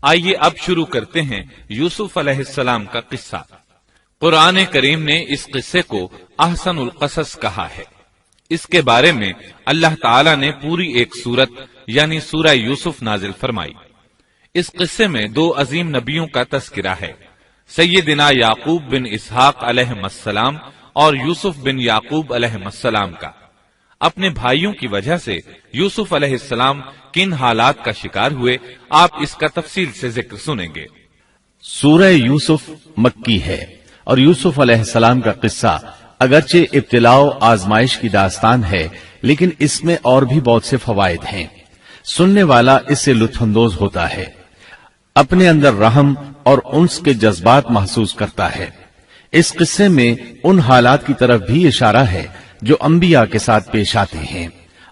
آئیے اب شروع کرتے ہیں یوسف علیہ السلام کا قصہ۔ قرآن کریم نے اس قصے کو احسن القصص کہا ہے۔ اس کے بارے میں اللہ تعالی نے پوری ایک سورت یعنی سورہ یوسف نازل فرمائی۔ اس قصے میں دو عظیم نبیوں کا تذکرہ ہے، سیدنا یعقوب بن اسحاق علیہ السلام اور یوسف بن یعقوب علیہ السلام کا۔ اپنے بھائیوں کی وجہ سے یوسف علیہ السلام کن حالات کا شکار ہوئے، آپ اس کا تفصیل سے ذکر سنیں گے۔ سورہ یوسف مکی ہے اور یوسف علیہ السلام کا قصہ اگرچہ ابتلاء و آزمائش کی داستان ہے، لیکن اس میں اور بھی بہت سے فوائد ہیں۔ سننے والا اس سے لطف اندوز ہوتا ہے، اپنے اندر رحم اور انس کے جذبات محسوس کرتا ہے۔ اس قصے میں ان حالات کی طرف بھی اشارہ ہے جو انبیاء کے ساتھ پیش آتے ہیں۔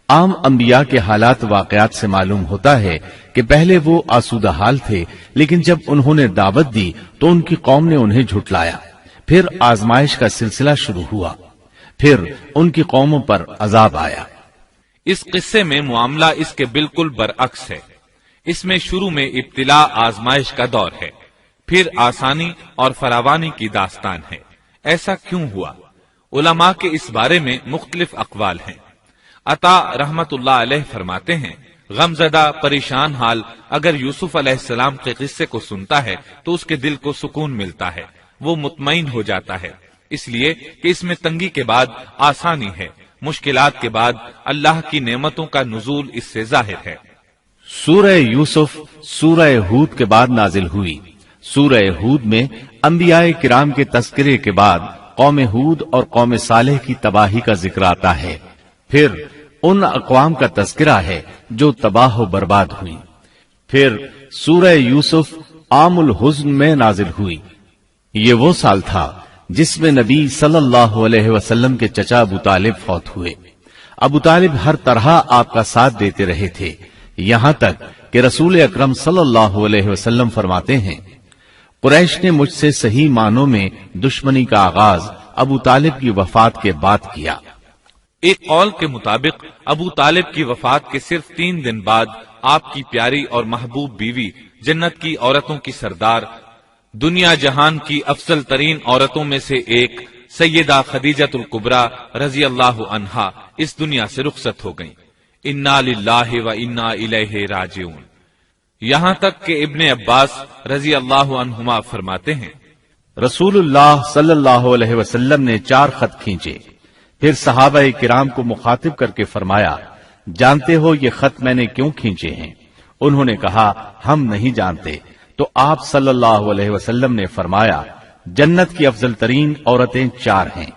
عام انبیاء کے حالات واقعات سے معلوم ہوتا ہے کہ پہلے وہ آسودہ حال تھے، لیکن جب انہوں نے دعوت دی تو ان کی قوم نے انہیں جھٹلایا، پھر آزمائش کا سلسلہ شروع ہوا، پھر ان کی قوموں پر عذاب آیا۔ اس قصے میں معاملہ اس کے بالکل برعکس ہے۔ اس میں شروع میں ابتلاء آزمائش کا دور ہے، پھر آسانی اور فراوانی کی داستان ہے۔ ایسا کیوں ہوا؟ علماء کے اس بارے میں مختلف اقوال ہیں۔ عطا رحمت اللہ علیہ فرماتے ہیں، غمزدہ پریشان حال اگر یوسف علیہ السلام کے قصے کو سنتا ہے تو اس کے دل کو سکون ملتا ہے، وہ مطمئن ہو جاتا ہے، اس لیے کہ اس میں تنگی کے بعد آسانی ہے، مشکلات کے بعد اللہ کی نعمتوں کا نزول اس سے ظاہر ہے۔ سورہ یوسف سورہ ہود کے بعد نازل ہوئی۔ سورہ ہود میں انبیاء کرام کے تذکرے کے بعد قوم ہود اور قوم صالح کی تباہی کا ذکر آتا ہے، پھر ان اقوام کا تذکرہ ہے جو تباہ و برباد ہوئی۔ پھر سورہ یوسف عام الحزن میں نازل ہوئی۔ یہ وہ سال تھا جس میں نبی صلی اللہ علیہ وسلم کے چچا ابو طالب فوت ہوئے۔ ابو طالب ہر طرح آپ کا ساتھ دیتے رہے تھے، یہاں تک کہ رسول اکرم صلی اللہ علیہ وسلم فرماتے ہیں، قریش نے مجھ سے صحیح معنوں میں دشمنی کا آغاز ابو طالب کی وفات کے بعد کیا۔ ایک قول کے مطابق ابو طالب کی وفات کے صرف 3 دن بعد آپ کی پیاری اور محبوب بیوی، جنت کی عورتوں کی سردار، دنیا جہان کی افضل ترین عورتوں میں سے ایک سیدہ خدیجۃ الکبریٰ رضی اللہ عنہا اس دنیا سے رخصت ہو گئیں۔ انا للہ و انا الیہ راجعون۔ یہاں تک کہ ابن عباس رضی اللہ عنہما فرماتے ہیں، رسول اللہ صلی اللہ علیہ وسلم نے 4 خط کھینچے، پھر صحابہ کرام کو مخاطب کر کے فرمایا، جانتے ہو یہ خط میں نے کیوں کھینچے ہیں؟ انہوں نے کہا، ہم نہیں جانتے۔ تو آپ صلی اللہ علیہ وسلم نے فرمایا، جنت کی افضل ترین عورتیں 4 ہیں،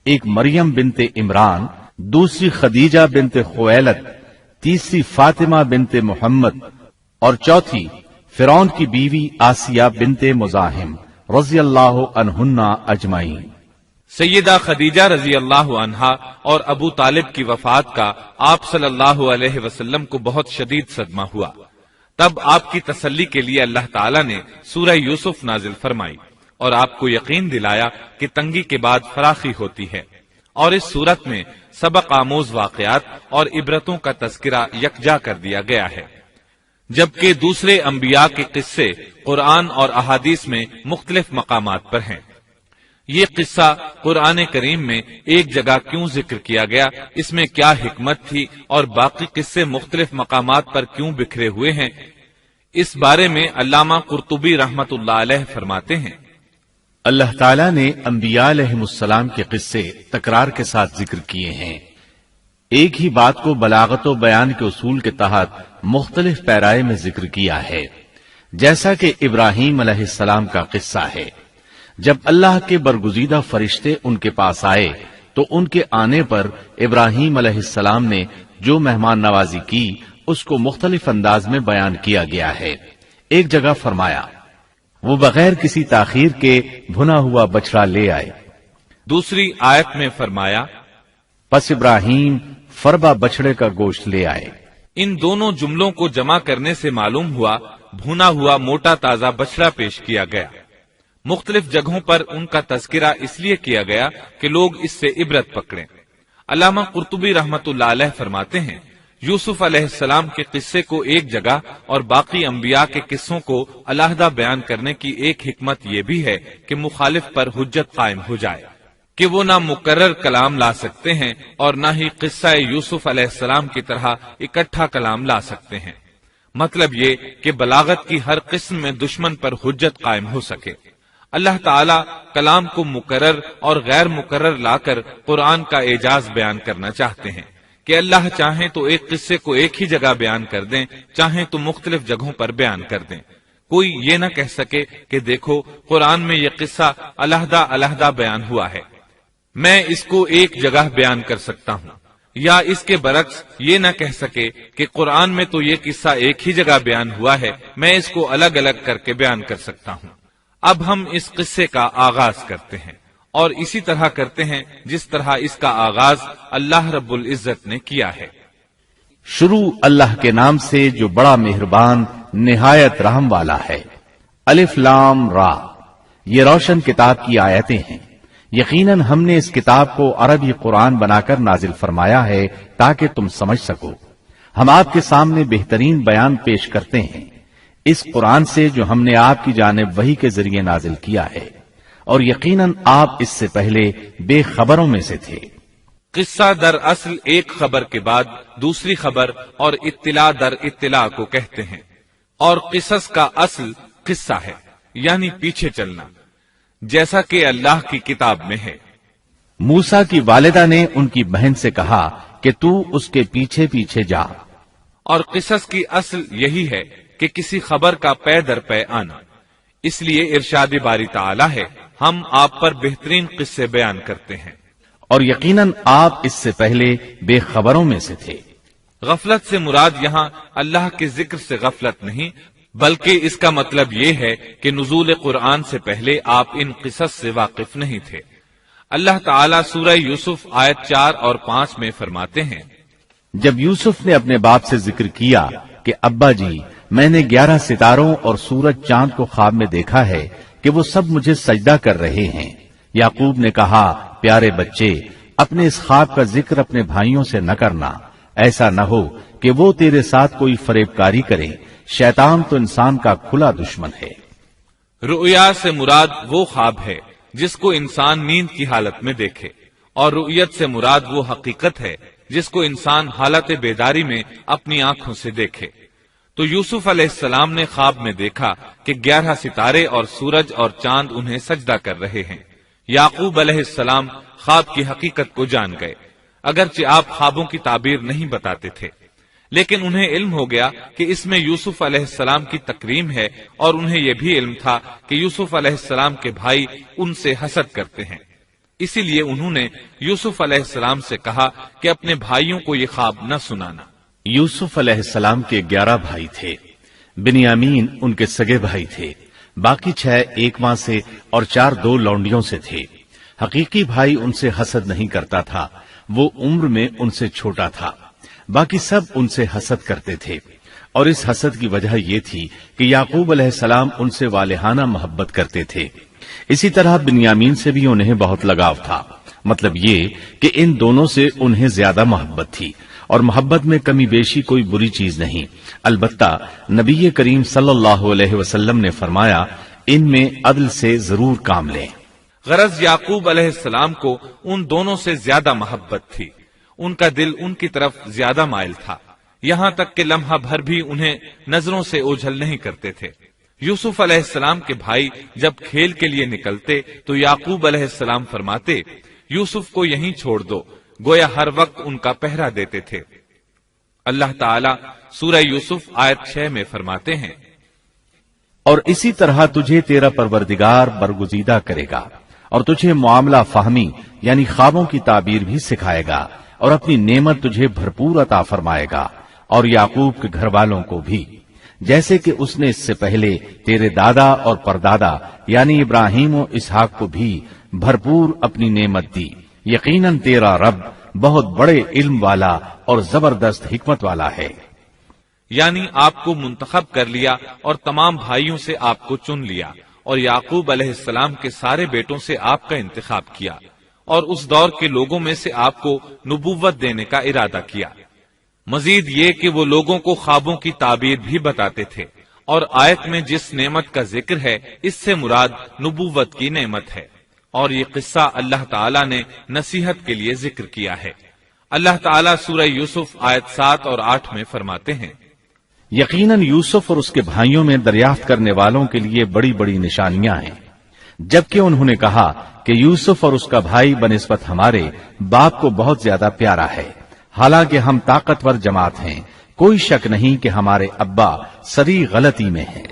ایک مریم بنت عمران، دوسری خدیجہ بنت خویلد، تیسری فاطمہ بنت محمد اور چوتھی فرعون کی بیوی آسیہ بنت مزاحم رضی اللہ عنہن اجمعین۔ سیدہ خدیجہ رضی اللہ عنہا اور ابو طالب کی وفات کا آپ صلی اللہ علیہ وسلم کو بہت شدید صدمہ ہوا۔ تب آپ کی تسلی کے لیے اللہ تعالیٰ نے سورہ یوسف نازل فرمائی اور آپ کو یقین دلایا کہ تنگی کے بعد فراخی ہوتی ہے، اور اس صورت میں سبق آموز واقعات اور عبرتوں کا تذکرہ یکجا کر دیا گیا ہے، جبکہ دوسرے انبیاء کے قصے قرآن اور احادیث میں مختلف مقامات پر ہیں۔ یہ قصہ قرآن کریم میں ایک جگہ کیوں ذکر کیا گیا، اس میں کیا حکمت تھی، اور باقی قصے مختلف مقامات پر کیوں بکھرے ہوئے ہیں، اس بارے میں علامہ قرطبی رحمت اللہ علیہ فرماتے ہیں، اللہ تعالیٰ نے انبیاء علیہم السلام کے قصے تکرار کے ساتھ ذکر کیے ہیں۔ ایک ہی بات کو بلاغت و بیان کے اصول کے تحت مختلف پیرائے میں ذکر کیا ہے، جیسا کہ ابراہیم علیہ السلام کا قصہ ہے۔ جب اللہ کے برگزیدہ فرشتے ان کے پاس آئے تو ان کے آنے پر ابراہیم علیہ السلام نے جو مہمان نوازی کی اس کو مختلف انداز میں بیان کیا گیا ہے۔ ایک جگہ فرمایا، وہ بغیر کسی تاخیر کے بھنا ہوا بچڑا لے آئے۔ دوسری آیت میں فرمایا، پس ابراہیم فربا بچڑے کا گوشت لے آئے۔ ان دونوں جملوں کو جمع کرنے سے معلوم ہوا بھونا ہوا موٹا تازہ بچڑا پیش کیا گیا۔ مختلف جگہوں پر ان کا تذکرہ اس لیے کیا گیا کہ لوگ اس سے عبرت پکڑیں۔ علامہ قرطبی رحمت اللہ علیہ فرماتے ہیں، یوسف علیہ السلام کے قصے کو ایک جگہ اور باقی انبیاء کے قصوں کو علیحدہ بیان کرنے کی ایک حکمت یہ بھی ہے کہ مخالف پر حجت قائم ہو جائے کہ وہ نہ مکرر کلام لا سکتے ہیں اور نہ ہی قصہ یوسف علیہ السلام کی طرح اکٹھا کلام لا سکتے ہیں۔ مطلب یہ کہ بلاغت کی ہر قسم میں دشمن پر حجت قائم ہو سکے۔ اللہ تعالی کلام کو مکرر اور غیر مکرر لا کر قرآن کا اعجاز بیان کرنا چاہتے ہیں کہ اللہ چاہیں تو ایک قصے کو ایک ہی جگہ بیان کر دیں، چاہیں تو مختلف جگہوں پر بیان کر دیں۔ کوئی یہ نہ کہہ سکے کہ دیکھو قرآن میں یہ قصہ علیحدہ علیحدہ بیان ہوا ہے، میں اس کو ایک جگہ بیان کر سکتا ہوں، یا اس کے برعکس یہ نہ کہہ سکے کہ قرآن میں تو یہ قصہ ایک ہی جگہ بیان ہوا ہے، میں اس کو الگ الگ کر کے بیان کر سکتا ہوں۔ اب ہم اس قصے کا آغاز کرتے ہیں اور اسی طرح کرتے ہیں جس طرح اس کا آغاز اللہ رب العزت نے کیا ہے۔ شروع اللہ کے نام سے جو بڑا مہربان نہایت رحم والا ہے۔ الف لام را، یہ روشن کتاب کی آیتیں ہیں۔ یقیناً ہم نے اس کتاب کو عربی قرآن بنا کر نازل فرمایا ہے تاکہ تم سمجھ سکو۔ ہم آپ کے سامنے بہترین بیان پیش کرتے ہیں اس قرآن سے جو ہم نے آپ کی جانب وحی کے ذریعے نازل کیا ہے، اور یقیناً آپ اس سے پہلے بے خبروں میں سے تھے۔ قصہ در اصل ایک خبر کے بعد دوسری خبر اور اطلاع در اطلاع کو کہتے ہیں، اور قصص کا اصل قصہ ہے یعنی پیچھے چلنا، جیسا کہ اللہ کی کتاب میں ہے۔ موسیٰ کی والدہ نے ان کی بہن سے کہا کہ تو اس کے پیچھے پیچھے جا، اور قصص کی اصل یہی ہے کہ کسی خبر کا پے در پے آنا۔ اس لیے ارشاد باری تعالی ہے، ہم آپ پر بہترین قصے بیان کرتے ہیں۔ اور یقیناً آپ اس سے پہلے بے خبروں میں سے تھے۔ غفلت سے مراد یہاں اللہ کے ذکر سے غفلت نہیں، بلکہ اس کا مطلب یہ ہے کہ نزول قرآن سے پہلے آپ ان قصص سے واقف نہیں تھے۔ اللہ تعالیٰ سورہ یوسف آیت 4 اور 5 میں فرماتے ہیں، جب یوسف نے اپنے باپ سے ذکر کیا کہ ابا جی، میں نے 11 ستاروں اور سورج چاند کو خواب میں دیکھا ہے کہ وہ سب مجھے سجدہ کر رہے ہیں، یعقوب نے کہا، پیارے بچے، اپنے اس خواب کا ذکر اپنے بھائیوں سے نہ کرنا، ایسا نہ ہو کہ وہ تیرے ساتھ کوئی فریب کاری کریں، شیطان تو انسان کا کھلا دشمن ہے۔ رؤیا سے مراد وہ خواب ہے جس کو انسان نیند کی حالت میں دیکھے، اور رؤیت سے مراد وہ حقیقت ہے جس کو انسان حالت بیداری میں اپنی آنکھوں سے دیکھے۔ تو یوسف علیہ السلام نے خواب میں دیکھا کہ 11 ستارے اور سورج اور چاند انہیں سجدہ کر رہے ہیں۔ یعقوب علیہ السلام خواب کی حقیقت کو جان گئے، اگرچہ آپ خوابوں کی تعبیر نہیں بتاتے تھے، لیکن انہیں علم ہو گیا کہ اس میں یوسف علیہ السلام کی تکریم ہے، اور انہیں یہ بھی علم تھا کہ یوسف علیہ السلام کے بھائی ان سے حسد کرتے ہیں۔ اسی لیے انہوں نے یوسف علیہ السلام سے کہا کہ اپنے بھائیوں کو یہ خواب نہ سنانا۔ یوسف علیہ السلام کے 11 بھائی تھے، بنیامین ان کے سگے بھائی تھے، باقی 6 ایک ماں سے اور 4 2 لونڈیوں سے تھے۔ حقیقی بھائی ان سے حسد نہیں کرتا تھا، وہ عمر میں ان سے چھوٹا تھا، باقی سب ان سے حسد کرتے تھے، اور اس حسد کی وجہ یہ تھی کہ یعقوب علیہ السلام ان سے والہانہ محبت کرتے تھے۔ اسی طرح بنیامین سے بھی انہیں بہت لگاؤ تھا، مطلب یہ کہ ان دونوں سے انہیں زیادہ محبت تھی، اور محبت میں کمی بیشی کوئی بری چیز نہیں، البتہ نبی کریم صلی اللہ علیہ وسلم نے فرمایا، ان میں عدل سے ضرور کام لیں۔ غرض یعقوب علیہ السلام کو ان دونوں سے زیادہ محبت تھی، ان کا دل ان کی طرف زیادہ مائل تھا، یہاں تک کہ لمحہ بھر بھی انہیں نظروں سے اوجھل نہیں کرتے تھے۔ یوسف علیہ السلام کے بھائی جب کھیل کے لیے نکلتے تو یعقوب علیہ السلام فرماتے، یوسف کو یہیں چھوڑ دو، گویا ہر وقت ان کا پہرا دیتے تھے۔ اللہ تعالیٰ سورہ یوسف آیت 6 میں فرماتے ہیں، اور اسی طرح تجھے تیرا پروردگار برگزیدہ کرے گا، اور تجھے معاملہ فہمی یعنی خوابوں کی تعبیر بھی سکھائے گا، اور اپنی نعمت تجھے بھرپور عطا فرمائے گا، اور یعقوب کے گھر والوں کو بھی، جیسے کہ اس نے اس سے پہلے تیرے دادا اور پردادا یعنی ابراہیم و اسحاق کو بھی بھرپور اپنی نعمت دی۔ یقیناً تیرا رب بہت بڑے علم والا اور زبردست حکمت والا ہے۔ یعنی آپ کو منتخب کر لیا اور تمام بھائیوں سے آپ کو چن لیا، اور یعقوب علیہ السلام کے سارے بیٹوں سے آپ کا انتخاب کیا، اور اس دور کے لوگوں میں سے آپ کو نبوت دینے کا ارادہ کیا۔ مزید یہ کہ وہ لوگوں کو خوابوں کی تعبیر بھی بتاتے تھے، اور آیت میں جس نعمت کا ذکر ہے اس سے مراد نبوت کی نعمت ہے، اور یہ قصہ اللہ تعالیٰ نے نصیحت کے لیے ذکر کیا ہے۔ اللہ تعالیٰ سورہ یوسف آیت 7 اور 8 میں فرماتے ہیں، یقیناً یوسف اور اس کے بھائیوں میں دریافت کرنے والوں کے لیے بڑی بڑی نشانیاں ہیں، جبکہ انہوں نے کہا کہ یوسف اور اس کا بھائی بنسبت ہمارے باپ کو بہت زیادہ پیارا ہے، حالانکہ ہم طاقتور جماعت ہیں، کوئی شک نہیں کہ ہمارے ابا سری غلطی میں ہیں۔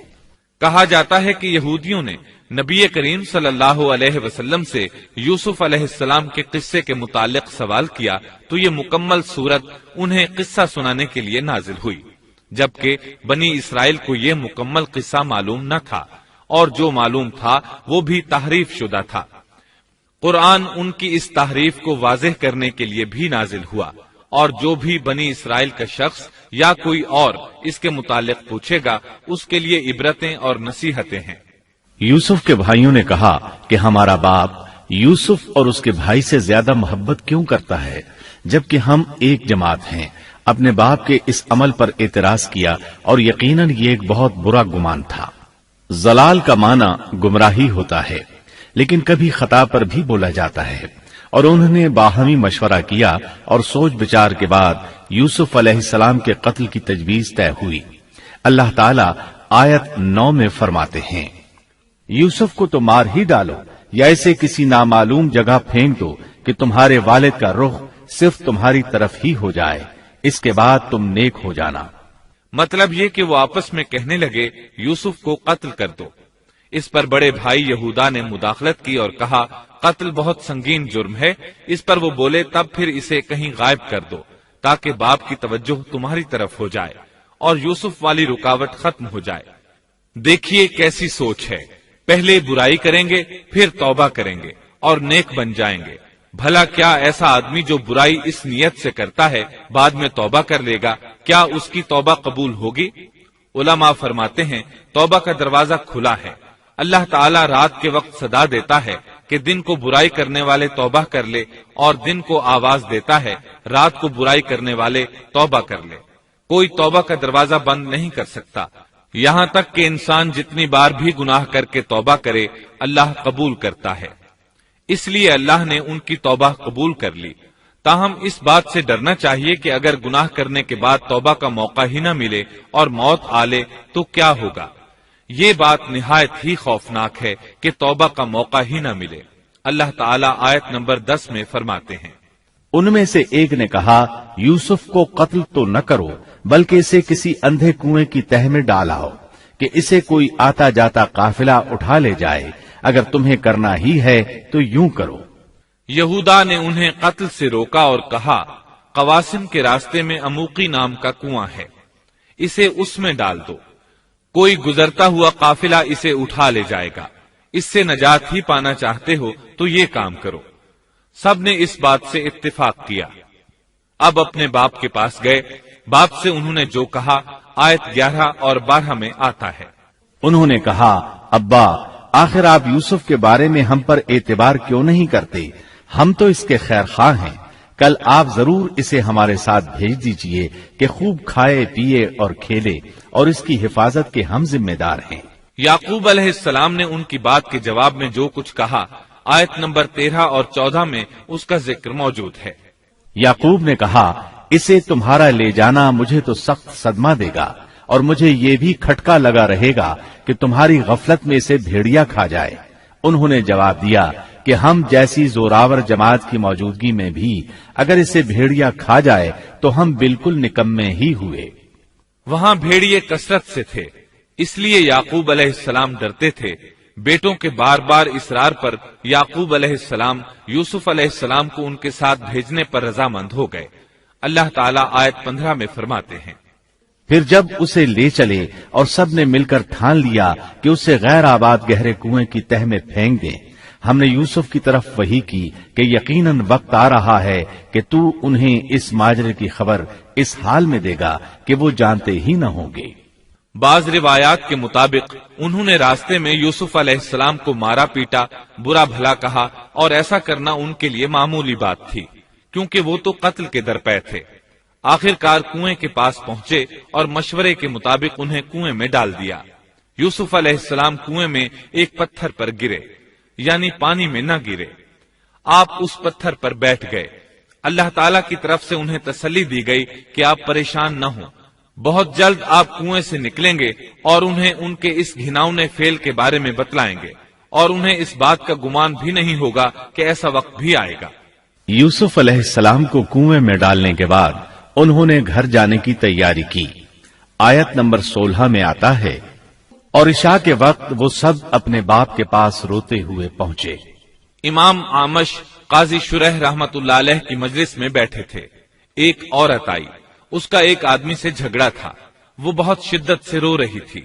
کہا جاتا ہے کہ یہودیوں نے نبی کریم صلی اللہ علیہ وسلم سے یوسف علیہ السلام کے قصے کے متعلق سوال کیا تو یہ مکمل صورت انہیں قصہ سنانے کے لیے نازل ہوئی، جبکہ بنی اسرائیل کو یہ مکمل قصہ معلوم نہ تھا، اور جو معلوم تھا وہ بھی تحریف شدہ تھا۔ قرآن ان کی اس تحریف کو واضح کرنے کے لیے بھی نازل ہوا، اور جو بھی بنی اسرائیل کا شخص یا کوئی اور اس کے متعلق پوچھے گا اس کے لیے عبرتیں اور نصیحتیں ہیں۔ یوسف کے بھائیوں نے کہا کہ ہمارا باپ یوسف اور اس کے بھائی سے زیادہ محبت کیوں کرتا ہے، جبکہ ہم ایک جماعت ہیں۔ اپنے باپ کے اس عمل پر اعتراض کیا، اور یقیناً یہ ایک بہت برا گمان تھا۔ ضلال کا معنی گمراہی ہوتا ہے، لیکن کبھی خطا پر بھی بولا جاتا ہے، اور انہوں نے باہمی مشورہ کیا اور سوچ بچار کے بعد یوسف علیہ السلام کے قتل کی تجویز طے ہوئی۔ اللہ تعالیٰ آیت 9 میں فرماتے ہیں، یوسف کو تو مار ہی ڈالو یا اسے کسی نامعلوم جگہ پھینک دو کہ تمہارے والد کا رخ صرف تمہاری طرف ہی ہو جائے، اس کے بعد تم نیک ہو جانا۔ مطلب یہ کہ وہ آپس میں کہنے لگے یوسف کو قتل کر دو۔ اس پر بڑے بھائی یہودا نے مداخلت کی اور کہا قتل بہت سنگین جرم ہے، اس پر وہ بولے تب پھر اسے کہیں غائب کر دو تاکہ باپ کی توجہ تمہاری طرف ہو جائے اور یوسف والی رکاوٹ ختم ہو جائے۔ دیکھیے کیسی سوچ ہے، پہلے برائی کریں گے پھر توبہ کریں گے اور نیک بن جائیں گے۔ بھلا کیا ایسا آدمی جو برائی اس نیت سے کرتا ہے بعد میں توبہ کر لے گا، کیا اس کی توبہ قبول ہوگی؟ علماء فرماتے ہیں توبہ کا دروازہ کھلا ہے۔ اللہ تعالیٰ رات کے وقت صدا دیتا ہے کہ دن کو برائی کرنے والے توبہ کر لے، اور دن کو آواز دیتا ہے رات کو برائی کرنے والے توبہ کر لے۔ کوئی توبہ کا دروازہ بند نہیں کر سکتا، یہاں تک کہ انسان جتنی بار بھی گناہ کر کے توبہ کرے اللہ قبول کرتا ہے۔ اس لیے اللہ نے ان کی توبہ قبول کر لی۔ تاہم اس بات سے ڈرنا چاہیے کہ اگر گناہ کرنے کے بعد توبہ کا موقع ہی نہ ملے اور موت آ لے تو کیا ہوگا؟ یہ بات نہایت ہی خوفناک ہے کہ توبہ کا موقع ہی نہ ملے۔ اللہ تعالیٰ آیت نمبر 10 میں فرماتے ہیں، ان میں سے ایک نے کہا یوسف کو قتل تو نہ کرو بلکہ اسے کسی اندھے کنویں کی تہ میں ڈالاؤ کہ اسے کوئی آتا جاتا قافلہ اٹھا لے جائے، اگر تمہیں کرنا ہی ہے تو یوں کرو۔ یہودا نے انہیں قتل سے روکا اور کہا قواسم کے راستے میں اموقی نام کا کنواں ہے، اسے اس میں ڈال دو، کوئی گزرتا ہوا قافلہ اسے اٹھا لے جائے گا، اس سے نجات ہی پانا چاہتے ہو تو یہ کام کرو۔ سب نے اس بات سے اتفاق کیا۔ اب اپنے باپ کے پاس گئے، باپ سے انہوں نے جو کہا آیت 11 اور 12 میں آتا ہے، انہوں نے کہا ابا آخر آپ یوسف کے بارے میں ہم پر اعتبار کیوں نہیں کرتے؟ ہم تو اس کے خیر خواہ ہیں، کل آپ ضرور اسے ہمارے ساتھ بھیج دیجئے کہ خوب کھائے پیے اور کھیلے، اور اس کی حفاظت کے ہم ذمہ دار ہیں۔ یعقوب علیہ السلام نے ان کی بات کے جواب میں جو کچھ کہا آیت نمبر 13 اور 14 میں اس کا ذکر موجود ہے۔ یعقوب نے کہا اسے تمہارا لے جانا مجھے تو سخت صدمہ دے گا، اور مجھے یہ بھی کھٹکا لگا رہے گا کہ تمہاری غفلت میں اسے بھیڑیا کھا جائے۔ انہوں نے جواب دیا کہ ہم جیسی زوراور جماعت کی موجودگی میں بھی اگر اسے بھیڑیا کھا جائے تو ہم بالکل نکمے ہی ہوئے۔ وہاں بھیڑیے کثرت سے تھے، اس لیے یعقوب علیہ السلام ڈرتے تھے۔ بیٹوں کے بار بار اصرار پر یعقوب علیہ السلام یوسف علیہ السلام کو ان کے ساتھ بھیجنے پر رضامند ہو گئے۔ اللہ تعالیٰ آیت 15 میں فرماتے ہیں، پھر جب اسے لے چلے اور سب نے مل کر ٹھان لیا کہ اسے غیر آباد گہرے کنویں کی تہ میں پھینک دیں، ہم نے یوسف کی طرف وحی کی کہ یقیناً وقت آ رہا ہے کہ تو انہیں اس ماجرے کی خبر اس حال میں دے گا کہ وہ جانتے ہی نہ ہوں گے۔ بعض روایات کے مطابق انہوں نے راستے میں یوسف علیہ السلام کو مارا پیٹا، برا بھلا کہا، اور ایسا کرنا ان کے لیے معمولی بات تھی کیونکہ وہ تو قتل کے درپے تھے۔ آخر کار کنویں کے پاس پہنچے اور مشورے کے مطابق انہیں کنویں میں ڈال دیا۔ یوسف علیہ السلام کنویں میں ایک پتھر پر گرے، یعنی پانی میں نہ گرے۔ آپ اس پتھر پر بیٹھ گئے۔ اللہ تعالیٰ کی طرف سے انہیں تسلی دی گئی کہ آپ پریشان نہ ہوں، بہت جلد آپ کنویں سے نکلیں گے اور انہیں ان کے اس گھناؤنے فعل کے بارے میں بتلائیں گے، اور انہیں اس بات کا گمان بھی نہیں ہوگا کہ ایسا وقت بھی آئے گا۔ یوسف علیہ السلام کو کنویں میں ڈالنے کے بعد انہوں نے گھر جانے کی تیاری کی۔ آیت نمبر 16 میں آتا ہے، اور عشاء کے وقت وہ سب اپنے باپ کے پاس روتے ہوئے پہنچے۔ امام آمش قاضی شرح رحمت اللہ علیہ کی مجلس میں بیٹھے تھے۔ ایک عورت آئی، اس کا ایک آدمی سے جھگڑا تھا، وہ بہت شدت سے رو رہی تھی۔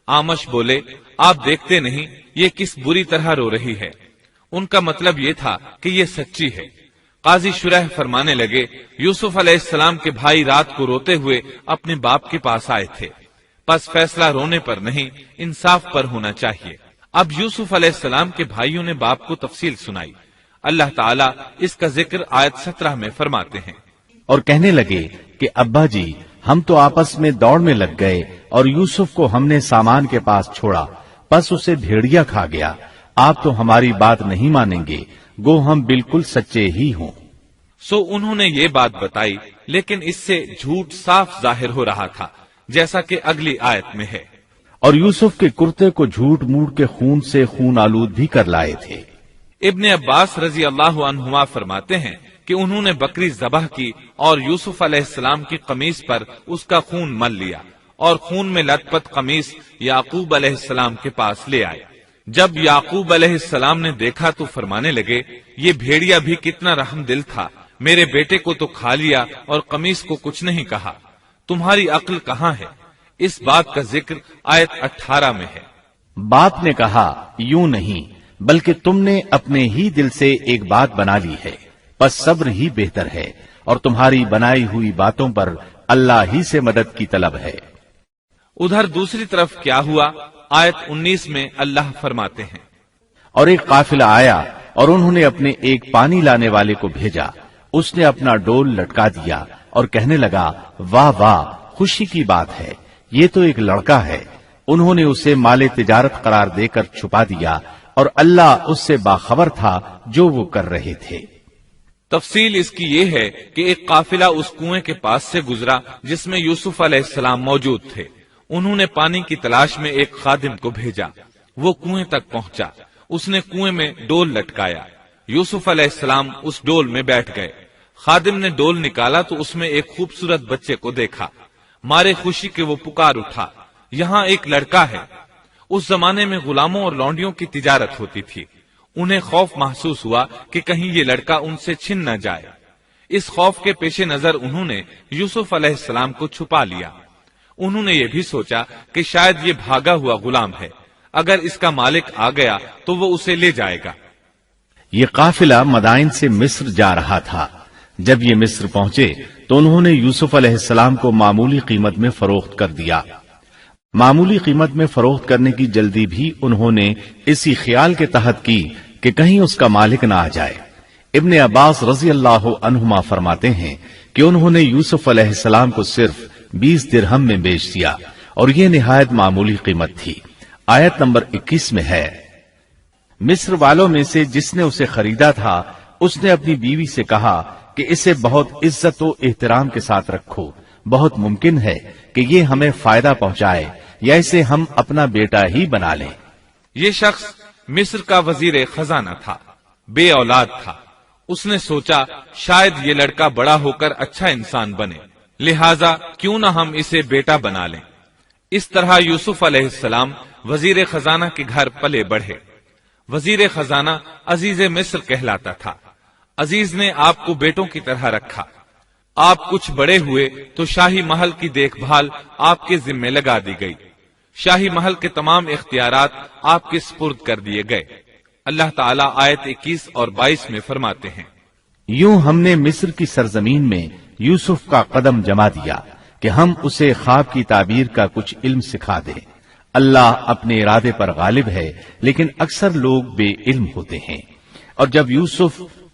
آمش بولے، آپ دیکھتے نہیں یہ کس بری طرح رو رہی ہے؟ ان کا مطلب یہ تھا کہ یہ سچی ہے۔ قاضی شرح فرمانے لگے، یوسف علیہ السلام کے بھائی رات کو روتے ہوئے اپنے باپ کے پاس آئے تھے، پس فیصلہ رونے پر نہیں انصاف پر ہونا چاہیے۔ اب یوسف علیہ السلام کے بھائیوں نے باپ کو تفصیل سنائی۔ اللہ تعالیٰ اس کا ذکر آیت 17 میں فرماتے ہیں، اور کہنے لگے کہ ابا جی، ہم تو آپس میں دوڑ میں لگ گئے اور یوسف کو ہم نے سامان کے پاس چھوڑا، پس اسے بھیڑیا کھا گیا۔ آپ تو ہماری بات نہیں مانیں گے، گو ہم بالکل سچے ہی ہوں۔ سو انہوں نے یہ بات بتائی، لیکن اس سے جھوٹ صاف ظاہر ہو رہا تھا، جیسا کہ اگلی آیت میں ہے۔ اور یوسف کے کرتے کو جھوٹ موٹ کے خون سے خون آلود بھی کر لائے تھے۔ ابن عباس رضی اللہ عنہما فرماتے ہیں کہ انہوں نے بکری ذبح کی اور یوسف علیہ السلام کی قمیص پر اس کا خون مل لیا، اور خون میں لت پت قمیص یعقوب علیہ السلام کے پاس لے آئے۔ جب یعقوب علیہ السلام نے دیکھا تو فرمانے لگے، یہ بھیڑیا بھی کتنا رحم دل تھا، میرے بیٹے کو تو کھا لیا اور قمیص کو کچھ نہیں کہا، تمہاری عقل کہاں ہے؟ اس بات کا ذکر آیت 18 میں ہے۔ باپ نے کہا، یوں نہیں، بلکہ تم نے اپنے ہی دل سے ایک بات بنا لی ہے، بس صبر ہی بہتر ہے، اور تمہاری بنائی ہوئی باتوں پر اللہ ہی سے مدد کی طلب ہے۔ ادھر دوسری طرف کیا ہوا؟ آیت 19 میں اللہ فرماتے ہیں، اور ایک قافلہ آیا اور انہوں نے اپنے ایک پانی لانے والے کو بھیجا، اس نے اپنا ڈول لٹکا دیا اور کہنے لگا، واہ واہ، خوشی کی بات ہے، یہ تو ایک لڑکا ہے۔ انہوں نے اسے مال تجارت قرار دے کر چھپا دیا، اور اللہ اس سے باخبر تھا جو وہ کر رہے تھے۔ تفصیل اس کی یہ ہے کہ ایک قافلہ اس کنویں کے پاس سے گزرا جس میں یوسف علیہ السلام موجود تھے۔ انہوں نے پانی کی تلاش میں ایک خادم کو بھیجا، وہ کنویں تک پہنچا، اس نے کنویں میں ڈول لٹکایا، یوسف علیہ السلام اس ڈول میں بیٹھ گئے۔ خادم نے ڈول نکالا تو اس میں ایک خوبصورت بچے کو دیکھا، مارے خوشی کے وہ پکار اٹھا، یہاں ایک لڑکا ہے۔ اس زمانے میں غلاموں اور لونڈیوں کی تجارت ہوتی تھی، انہیں خوف محسوس ہوا کہ کہیں یہ لڑکا ان سے چھن نہ جائے۔ اس خوف کے پیش نظر انہوں نے یوسف علیہ السلام کو چھپا لیا۔ انہوں نے یہ بھی سوچا کہ شاید یہ بھاگا ہوا غلام ہے، اگر اس کا مالک آ گیا تو وہ اسے لے جائے گا۔ یہ قافلہ مدائن سے مصر جا رہا تھا۔ جب یہ مصر پہنچے تو انہوں نے یوسف علیہ السلام کو معمولی قیمت میں فروخت کر دیا۔ معمولی قیمت میں فروخت کرنے کی جلدی بھی انہوں نے اسی خیال کے تحت کی کہ کہیں اس کا مالک نہ آ جائے۔ ابن عباس رضی اللہ عنہما فرماتے ہیں کہ انہوں نے یوسف علیہ السلام کو صرف 20 درہم میں بیچ دیا، اور یہ نہایت معمولی قیمت تھی۔ آیت نمبر 21 میں ہے، مصر والوں میں سے جس نے اسے خریدا تھا اس نے اپنی بیوی سے کہا کہ اسے بہت عزت و احترام کے ساتھ رکھو، بہت ممکن ہے کہ یہ ہمیں فائدہ پہنچائے یا اسے ہم اپنا بیٹا ہی بنا لیں۔ یہ شخص مصر کا وزیر خزانہ تھا، بے اولاد تھا۔ اس نے سوچا شاید یہ لڑکا بڑا ہو کر اچھا انسان بنے، لہذا کیوں نہ ہم اسے بیٹا بنا لیں۔ اس طرح یوسف علیہ السلام وزیر خزانہ کے گھر پلے بڑھے۔ وزیر خزانہ عزیز مصر کہلاتا تھا۔ عزیز نے آپ کو بیٹوں کی طرح رکھا۔ آپ کچھ بڑے ہوئے تو شاہی محل کی دیکھ بھال آپ کے ذمے لگا دی گئی، شاہی محل کے تمام اختیارات آپ کے سپرد کر دیے گئے۔ اللہ تعالیٰ آیت 21 اور 22 میں فرماتے ہیں، یوں ہم نے مصر کی سرزمین میں یوسف کا قدم جما دیا کہ ہم اسے خواب کی تعبیر کا کچھ علم سکھا دیں۔ اللہ اپنے ارادے پر غالب ہے، لیکن اکثر لوگ بے علم ہوتے ہیں۔ اور جب یوسف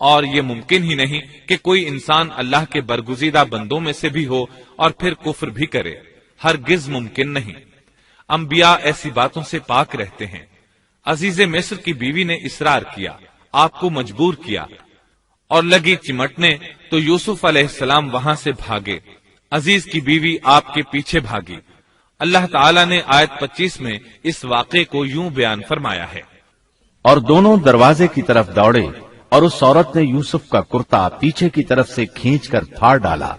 اور یہ ممکن ہی نہیں کہ کوئی انسان اللہ کے برگزیدہ بندوں میں سے بھی ہو اور پھر کفر بھی کرے، ہرگز ممکن نہیں۔ انبیاء ایسی باتوں سے پاک رہتے ہیں۔ عزیز مصر کی بیوی نے اصرار کیا، آپ کو مجبور کیا اور لگی چمٹنے تو یوسف علیہ السلام وہاں سے بھاگے۔ عزیز کی بیوی آپ کے پیچھے بھاگی۔ اللہ تعالیٰ نے آیت 25 میں اس واقعے کو یوں بیان فرمایا ہے، اور دونوں دروازے کی طرف دوڑے، اور اس عورت نے یوسف کا کرتا پیچھے کی طرف سے کھینچ کر پھاڑ ڈالا،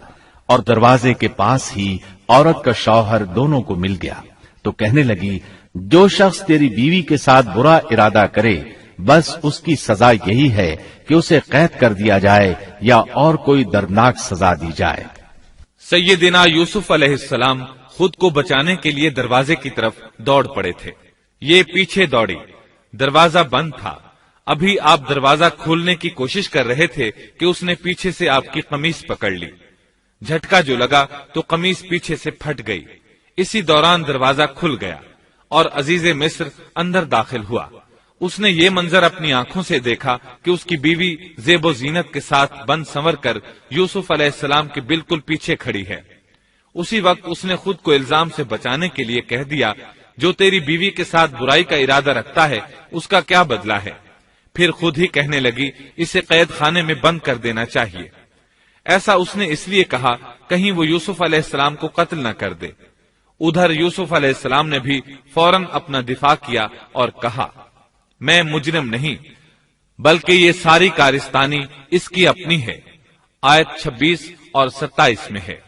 اور دروازے کے پاس ہی عورت کا شوہر دونوں کو مل گیا، تو کہنے لگی، جو شخص تیری بیوی کے ساتھ برا ارادہ کرے بس اس کی سزا یہی ہے کہ اسے قید کر دیا جائے یا اور کوئی دردناک سزا دی جائے۔ سیدنا یوسف علیہ السلام خود کو بچانے کے لیے دروازے کی طرف دوڑ پڑے تھے، یہ پیچھے دوڑی، دروازہ بند تھا۔ ابھی آپ دروازہ کھولنے کی کوشش کر رہے تھے کہ اس نے پیچھے سے آپ کی قمیص پکڑ لی، جھٹکا جو لگا تو قمیص پیچھے سے پھٹ گئی۔ اسی دوران دروازہ کھل گیا اور عزیز مصر اندر داخل ہوا۔ اس نے یہ منظر اپنی آنکھوں سے دیکھا کہ اس کی بیوی زیب و زینت کے ساتھ بند سنور کر یوسف علیہ السلام کے بالکل پیچھے کھڑی ہے۔ اسی وقت اس نے خود کو الزام سے بچانے کے لیے کہہ دیا، جو تیری بیوی کے ساتھ برائی کا ارادہ رکھتا ہے اس کا کیا بدلہ ہے؟ پھر خود ہی کہنے لگی، اسے قید خانے میں بند کر دینا چاہیے۔ ایسا اس نے اس لیے کہا کہیں وہ یوسف علیہ السلام کو قتل نہ کر دے۔ ادھر یوسف علیہ السلام نے بھی فوراً اپنا دفاع کیا اور کہا، میں مجرم نہیں بلکہ یہ ساری کارستانی اس کی اپنی ہے۔ آیت 26 اور 27 میں ہے۔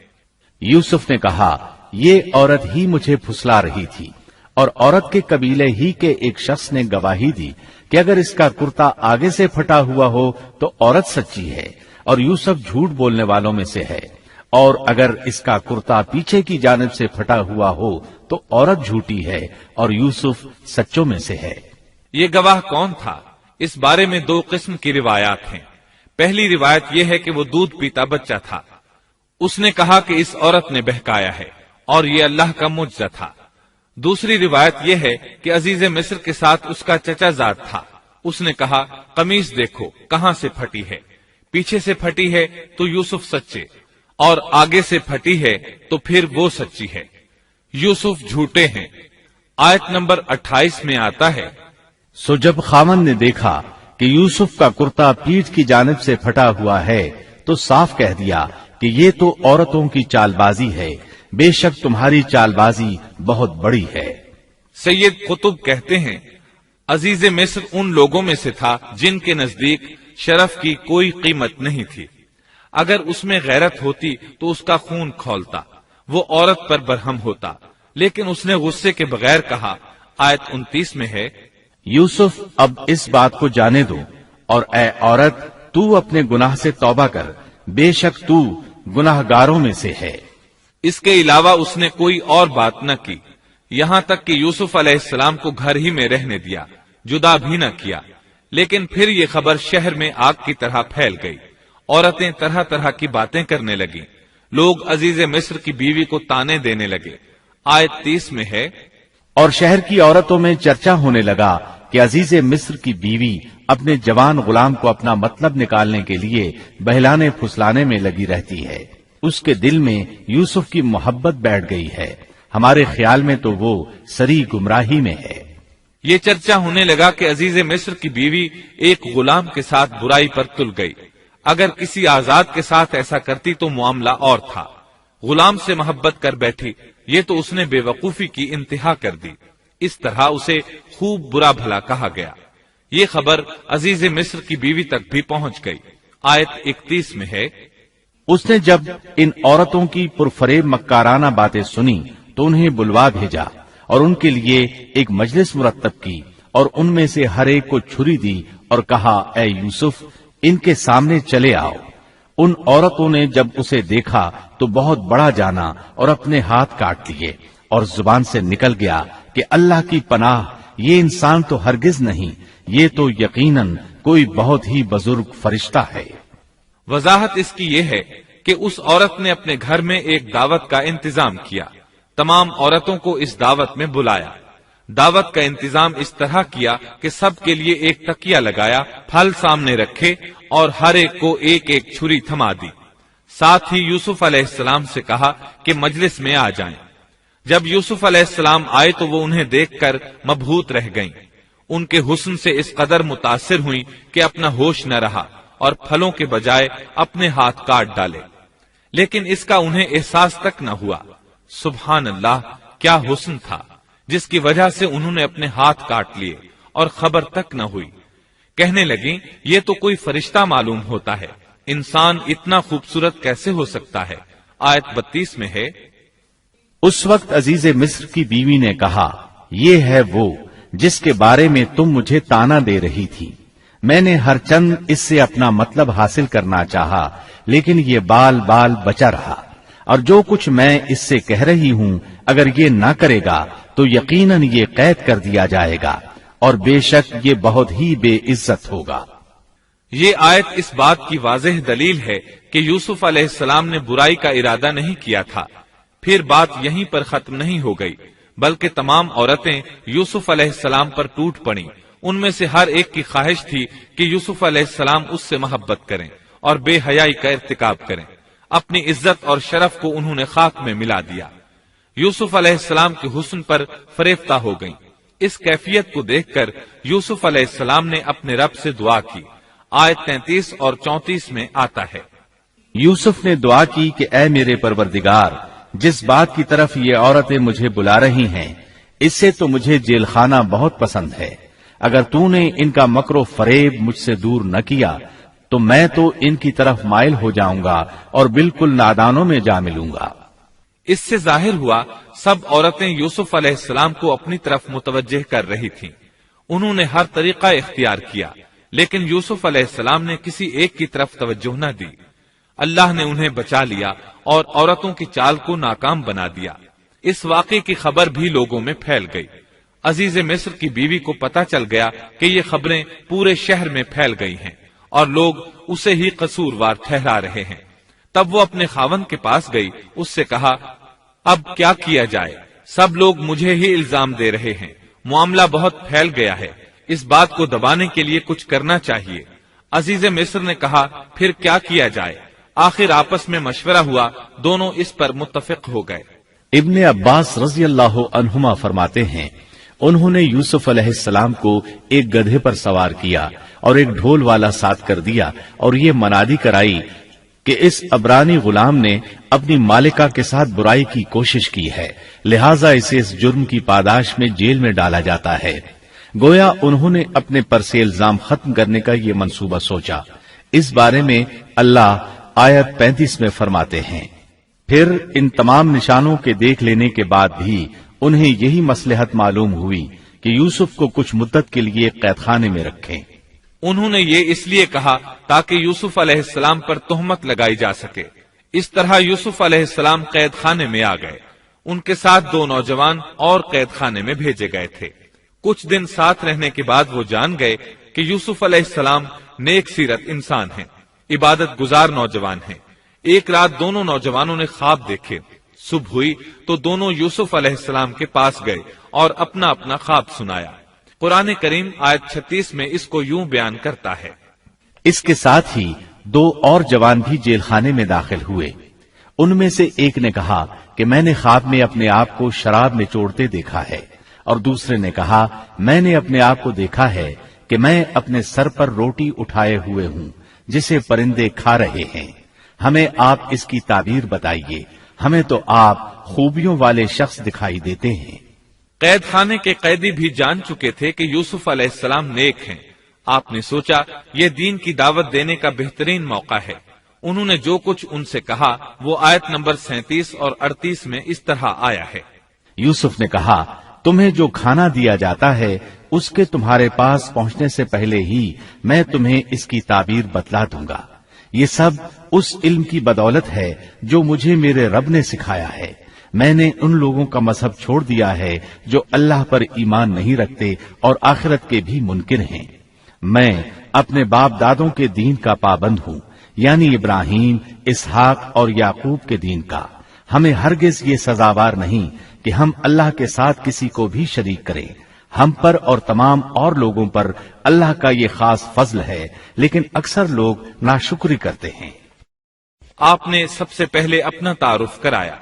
یوسف نے کہا، یہ عورت ہی مجھے پھسلا رہی تھی، اور عورت کے قبیلے ہی کے ایک شخص نے گواہی دی کہ اگر اس کا کرتا آگے سے پھٹا ہوا ہو تو عورت سچی ہے اور یوسف جھوٹ بولنے والوں میں سے ہے، اور اگر اس کا کرتا پیچھے کی جانب سے پھٹا ہوا ہو تو عورت جھوٹی ہے اور یوسف سچوں میں سے ہے۔ یہ گواہ کون تھا؟ اس بارے میں دو قسم کی روایات ہیں۔ پہلی روایت یہ ہے کہ وہ دودھ پیتا بچہ تھا، اس نے کہا کہ اس عورت نے بہکایا ہے اور یہ اللہ کا معجزہ تھا۔ دوسری روایت یہ ہے کہ عزیز مصر کے ساتھ اس کا چچا زاد تھا، اس نے کہا، قمیص دیکھو کہاں سے پھٹی ہے، پیچھے سے پھٹی ہے تو یوسف سچے، اور آگے سے پھٹی ہے تو پھر وہ سچی ہے، یوسف جھوٹے ہیں۔ آیت نمبر 28 میں آتا ہے، سو جب خاوند نے دیکھا کہ یوسف کا کرتا پیٹھ کی جانب سے پھٹا ہوا ہے تو صاف کہہ دیا کہ یہ تو عورتوں کی چال بازی ہے، بے شک تمہاری چال بازی بہت بڑی ہے۔ سید قطب کہتے ہیں، عزیز مصر ان لوگوں میں سے تھا جن کے نزدیک شرف کی کوئی قیمت نہیں تھی۔ اگر اس میں غیرت ہوتی تو اس کا خون کھولتا، وہ عورت پر برہم ہوتا، لیکن اس نے غصے کے بغیر کہا۔ آیت 29 میں ہے، یوسف اب اس بات کو جانے دو، اور اے عورت تو اپنے گناہ سے توبہ کر، بے شک تو گناہ گاروں میں سے ہے۔ اس کے علاوہ اس نے کوئی اور بات نہ کی، یہاں تک کہ یوسف علیہ السلام کو گھر ہی میں رہنے دیا، جدا بھی نہ کیا۔ لیکن پھر یہ خبر شہر میں آگ کی طرح پھیل گئی، عورتیں طرح طرح کی باتیں کرنے لگیں، لوگ عزیز مصر کی بیوی کو تانے دینے لگے۔ آیت 30 میں ہے، اور شہر کی عورتوں میں چرچا ہونے لگا کہ عزیز مصر کی بیوی اپنے جوان غلام کو اپنا مطلب نکالنے کے لیے بہلانے پھسلانے میں لگی رہتی ہے، اس کے دل میں یوسف کی محبت بیٹھ گئی ہے، ہمارے خیال میں تو وہ سری گمراہی میں ہے۔ یہ چرچا ہونے لگا کہ عزیز مصر کی بیوی ایک غلام کے ساتھ برائی پر تل گئی، اگر کسی آزاد کے ساتھ ایسا کرتی تو معاملہ اور تھا، غلام سے محبت کر بیٹھی، یہ تو اس نے بے وقوفی کی انتہا کر دی۔ اس طرح اسے خوب برا بھلا کہا گیا۔ یہ خبر عزیز مصر کی بیوی تک بھی پہنچ گئی۔ آیت 31 میں ہے، اس نے جب ان عورتوں کی پرفریب مکارانہ باتیں سنی تو انہیں بلوا بھیجا اور ان کے لیے ایک مجلس مرتب کی، اور ان میں سے ہر ایک کو چھری دی اور کہا، اے یوسف ان کے سامنے چلے آؤ۔ ان عورتوں نے جب اسے دیکھا تو بہت بڑا جانا اور اپنے ہاتھ کاٹ لیے، اور زبان سے نکل گیا کہ اللہ کی پناہ، یہ انسان تو ہرگز نہیں، یہ تو یقیناً کوئی بہت ہی بزرگ فرشتہ ہے۔ وضاحت اس کی یہ ہے کہ اس عورت نے اپنے گھر میں ایک دعوت کا انتظام کیا، تمام عورتوں کو اس دعوت میں بلایا، دعوت کا انتظام اس طرح کیا کہ سب کے لیے ایک تکیہ لگایا، پھل سامنے رکھے اور ہر ایک کو ایک ایک چھری تھما دی۔ ساتھ ہی یوسف علیہ السلام سے کہا کہ مجلس میں آ جائیں۔ جب یوسف علیہ السلام آئے تو وہ انہیں دیکھ کر مبہوت رہ گئیں۔ ان کے حسن سے اس قدر متاثر ہوئیں کہ اپنا ہوش نہ رہا اور پھلوں کے بجائے اپنے ہاتھ کاٹ ڈالے، لیکن اس کا انہیں احساس تک نہ ہوا۔ سبحان اللہ، کیا حسن تھا جس کی وجہ سے انہوں نے اپنے ہاتھ کاٹ لیے اور خبر تک نہ ہوئی۔ کہنے لگیں یہ تو کوئی فرشتہ معلوم ہوتا ہے، انسان اتنا خوبصورت کیسے ہو سکتا ہے؟ آیت 32 میں ہے، اس وقت عزیز مصر کی بیوی نے کہا، یہ ہے وہ جس کے بارے میں تم مجھے تانا دے رہی تھی۔ میں نے ہر چند اس سے اپنا مطلب حاصل کرنا چاہا، لیکن یہ بال بال بچا رہا، اور جو کچھ میں اس سے کہہ رہی ہوں اگر یہ نہ کرے گا تو یقیناً یہ قید کر دیا جائے گا، اور بے شک یہ بہت ہی بے عزت ہوگا۔ یہ آیت اس بات کی واضح دلیل ہے کہ یوسف علیہ السلام نے برائی کا ارادہ نہیں کیا تھا۔ پھر بات یہیں پر ختم نہیں ہو گئی، بلکہ تمام عورتیں یوسف علیہ السلام پر ٹوٹ پڑیں۔ ان میں سے ہر ایک کی خواہش تھی کہ یوسف علیہ السلام اس سے محبت کریں اور بے حیائی کا ارتکاب کریں۔ اپنی عزت اور شرف کو انہوں نے خاک میں ملا دیا۔ یوسف علیہ السلام کے حسن پر فریفتہ ہو گئیں۔ اس کیفیت کو دیکھ کر یوسف علیہ السلام نے اپنے رب سے دعا کی۔ آیت 33 اور 34 میں آتا ہے، یوسف نے دعا کی کہ اے میرے پروردگار، جس بات کی طرف یہ عورتیں مجھے بلا رہی ہیں اس سے تو مجھے جیل خانہ بہت پسند ہے۔ اگر تو نے ان کا مکر و فریب مجھ سے دور نہ کیا تو میں تو ان کی طرف مائل ہو جاؤں گا اور بالکل نادانوں میں جا ملوں گا۔ اس سے ظاہر ہوا سب عورتیں یوسف علیہ السلام کو اپنی طرف متوجہ کر رہی تھیں۔ انہوں نے ہر طریقہ اختیار کیا، لیکن یوسف علیہ السلام نے کسی ایک کی طرف توجہ نہ دی۔ اللہ نے انہیں بچا لیا اور عورتوں کی چال کو ناکام بنا دیا۔ اس واقعے کی خبر بھی لوگوں میں پھیل گئی۔ عزیز مصر کی بیوی کو پتا چل گیا کہ یہ خبریں پورے شہر میں پھیل گئی ہیں اور لوگ اسے ہی قصوروار ٹھہرا رہے ہیں۔ تب وہ اپنے خاوند کے پاس گئی، اس سے کہا، اب کیا کیا جائے؟ سب لوگ مجھے ہی الزام دے رہے ہیں، معاملہ بہت پھیل گیا ہے، اس بات کو دبانے کے لیے کچھ کرنا چاہیے۔ عزیز مصر نے کہا، پھر کیا کیا جائے؟ آخر آپس میں مشورہ ہوا، دونوں اس پر متفق ہو گئے۔ ابن عباس رضی اللہ عنہما فرماتے ہیں، انہوں نے یوسف علیہ السلام کو ایک گدھے پر سوار کیا اور ایک ڈھول والا ساتھ کر دیا اور یہ منادی کرائی کہ اس عبرانی غلام نے اپنی مالکہ کے ساتھ برائی کی کوشش کی ہے، لہٰذا اسے اس جرم کی پاداش میں جیل میں ڈالا جاتا ہے۔ گویا انہوں نے اپنے پر سے الزام ختم کرنے کا یہ منصوبہ سوچا۔ اس بارے میں اللہ آیت 35 میں فرماتے ہیں، پھر ان تمام نشانوں کے دیکھ لینے کے بعد بھی انہیں یہی مصلحت معلوم ہوئی کہ یوسف کو کچھ مدت کے لیے قید خانے میں رکھیں۔ انہوں نے یہ اس لیے کہا تاکہ یوسف علیہ السلام پر تہمت لگائی جا سکے۔ اس طرح یوسف علیہ السلام قید خانے میں آ گئے۔ ان کے ساتھ 2 نوجوان اور قید خانے میں بھیجے گئے تھے۔ کچھ دن ساتھ رہنے کے بعد وہ جان گئے کہ یوسف علیہ السلام نیک سیرت انسان ہیں، عبادت گزار نوجوان ہیں۔ ایک رات دونوں نوجوانوں نے خواب دیکھے۔ صبح ہوئی تو دونوں یوسف علیہ السلام کے پاس گئے اور اپنا اپنا خواب سنایا۔ قرآن کریم آیت 36 میں اس کو یوں بیان کرتا ہے، اس کے ساتھ ہی 2 اور جوان بھی جیل خانے میں داخل ہوئے۔ ان میں سے ایک نے کہا کہ میں نے خواب میں اپنے آپ کو شراب نچوڑتے دیکھا ہے، اور دوسرے نے کہا میں نے اپنے آپ کو دیکھا ہے کہ میں اپنے سر پر روٹی اٹھائے ہوئے ہوں جسے پرندے کھا رہے ہیں۔ ہمیں آپ اس کی تعبیر بتائیے، ہمیں تو آپ خوبیوں والے شخص دکھائی دیتے ہیں۔ قید خانے کے قیدی بھی جان چکے تھے کہ یوسف علیہ السلام نیک ہیں۔ آپ نے سوچا یہ دین کی دعوت دینے کا بہترین موقع ہے۔ انہوں نے جو کچھ ان سے کہا وہ آیت نمبر 37 اور 38 میں اس طرح آیا ہے، یوسف نے کہا تمہیں جو کھانا دیا جاتا ہے اس کے تمہارے پاس پہنچنے سے پہلے ہی میں تمہیں اس کی تعبیر بتلا دوں گا۔ یہ سب اس علم کی بدولت ہے جو مجھے میرے رب نے سکھایا ہے۔ میں نے ان لوگوں کا مذہب چھوڑ دیا ہے جو اللہ پر ایمان نہیں رکھتے اور آخرت کے بھی منکر ہیں۔ میں اپنے باپ دادوں کے دین کا پابند ہوں، یعنی ابراہیم، اسحاق اور یعقوب کے دین کا۔ ہمیں ہرگز یہ سزاوار نہیں کہ ہم اللہ کے ساتھ کسی کو بھی شریک کریں۔ ہم پر اور تمام اور لوگوں پر اللہ کا یہ خاص فضل ہے، لیکن اکثر لوگ ناشکری کرتے ہیں۔ آپ نے سب سے پہلے اپنا تعارف کرایا،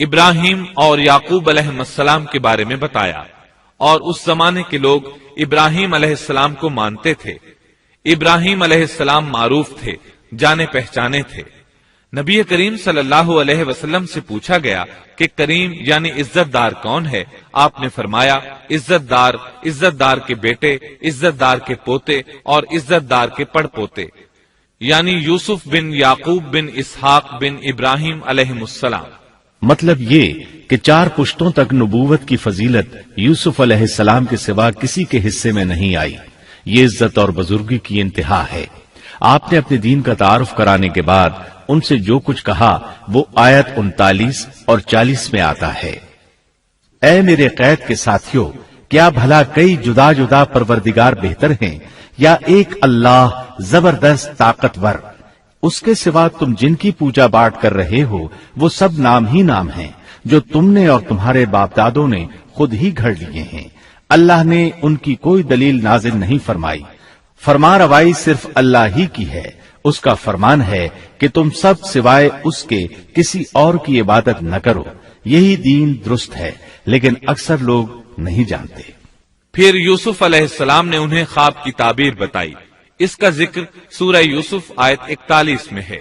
ابراہیم اور یعقوب علیہ السلام کے بارے میں بتایا، اور اس زمانے کے لوگ ابراہیم علیہ السلام کو مانتے تھے۔ ابراہیم علیہ السلام معروف تھے، جانے پہچانے تھے۔ نبی کریم صلی اللہ علیہ وسلم سے پوچھا گیا کہ کریم یعنی عزت دار کون ہے؟ آپ نے فرمایا عزت دار کے بیٹے، عزت دار کے پوتے اور عزت دار کے پڑ پوتے، یعنی یوسف بن یعقوب بن اسحاق بن ابراہیم علیہ السلام۔ مطلب یہ کہ 4 پشتوں تک نبوت کی فضیلت یوسف علیہ السلام کے سوا کسی کے حصے میں نہیں آئی۔ یہ عزت اور بزرگی کی انتہا ہے۔ آپ نے اپنے دین کا تعارف کرانے کے بعد ان سے جو کچھ کہا وہ آیت 39 اور 40 میں آتا ہے۔ اے میرے قید کے ساتھیوں، کیا بھلا کئی جدا جدا پروردگار بہتر ہیں یا ایک اللہ زبردست طاقتور؟ اس کے سوا تم جن کی پوجا باٹ کر رہے ہو وہ سب نام ہی نام ہیں جو تم نے اور تمہارے باپ دادوں نے خود ہی گھڑ لیے ہیں۔ اللہ نے ان کی کوئی دلیل نازل نہیں فرمائی۔ فرما روائی صرف اللہ ہی کی ہے۔ اس کا فرمان ہے کہ تم سب سوائے اس کے کسی اور کی عبادت نہ کرو۔ یہی دین درست ہے، لیکن اکثر لوگ نہیں جانتے۔ پھر یوسف علیہ السلام نے انہیں خواب کی تعبیر بتائی۔ اس کا ذکر سورہ یوسف آیت 41 میں ہے۔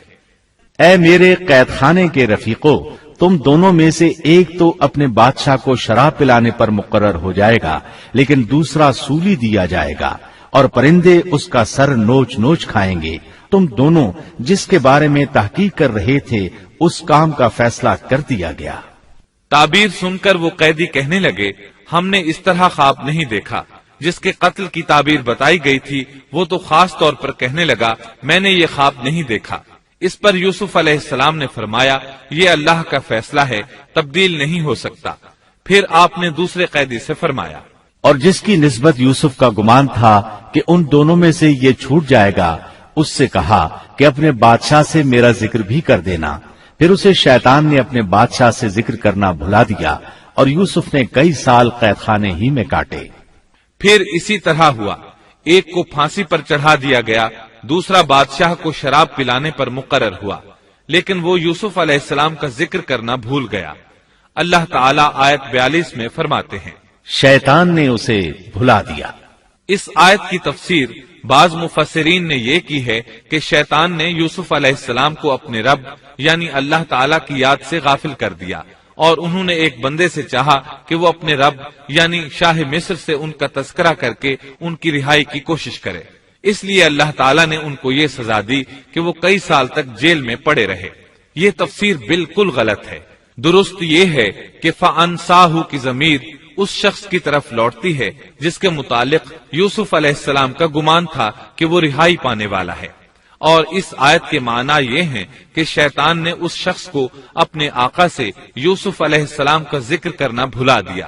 اے میرے قید خانے کے رفیقو، تم دونوں میں سے ایک تو اپنے بادشاہ کو شراب پلانے پر مقرر ہو جائے گا، لیکن دوسرا سولی دیا جائے گا اور پرندے اس کا سر نوچ نوچ کھائیں گے۔ تم دونوں جس کے بارے میں تحقیق کر رہے تھے اس کام کا فیصلہ کر دیا گیا۔ تعبیر سن کر وہ قیدی کہنے لگے، ہم نے اس طرح خواب نہیں دیکھا۔ جس کے قتل کی تعبیر بتائی گئی تھی وہ تو خاص طور پر کہنے لگا، میں نے یہ خواب نہیں دیکھا۔ اس پر یوسف علیہ السلام نے فرمایا، یہ اللہ کا فیصلہ ہے، تبدیل نہیں ہو سکتا۔ پھر آپ نے دوسرے قیدی سے فرمایا، اور جس کی نسبت یوسف کا گمان تھا کہ ان دونوں میں سے یہ چھوٹ جائے گا، اس سے کہا کہ اپنے بادشاہ سے میرا ذکر بھی کر دینا۔ پھر اسے شیطان نے اپنے بادشاہ سے ذکر کرنا بھلا دیا اور یوسف نے کئی سال قید خانے ہی میں کاٹے۔ پھر اسی طرح ہوا، ایک کو پھانسی پر چڑھا دیا گیا، دوسرا بادشاہ کو شراب پلانے پر مقرر ہوا، لیکن وہ یوسف علیہ السلام کا ذکر کرنا بھول گیا۔ اللہ تعالیٰ آیت 42 میں فرماتے ہیں، شیطان نے اسے بھلا دیا۔ اس آیت کی تفسیر بعض مفسرین نے یہ کی ہے کہ شیطان نے یوسف علیہ السلام کو اپنے رب یعنی اللہ تعالیٰ کی یاد سے غافل کر دیا، اور انہوں نے ایک بندے سے چاہا کہ وہ اپنے رب یعنی شاہ مصر سے ان کا تذکرہ کر کے ان کی رہائی کی کوشش کرے۔ اس لیے اللہ تعالیٰ نے ان کو یہ سزا دی کہ وہ کئی سال تک جیل میں پڑے رہے۔ یہ تفسیر بالکل غلط ہے۔ درست یہ ہے کہ فَأَنْسَاهُ کی ضمیر اس شخص کی طرف لوٹتی ہے جس کے متعلق یوسف علیہ السلام کا گمان تھا کہ وہ رہائی پانے والا ہے، اور اس آیت کے معنی یہ ہیں کہ شیطان نے اس شخص کو اپنے آقا سے یوسف علیہ السلام کا ذکر کرنا بھلا دیا،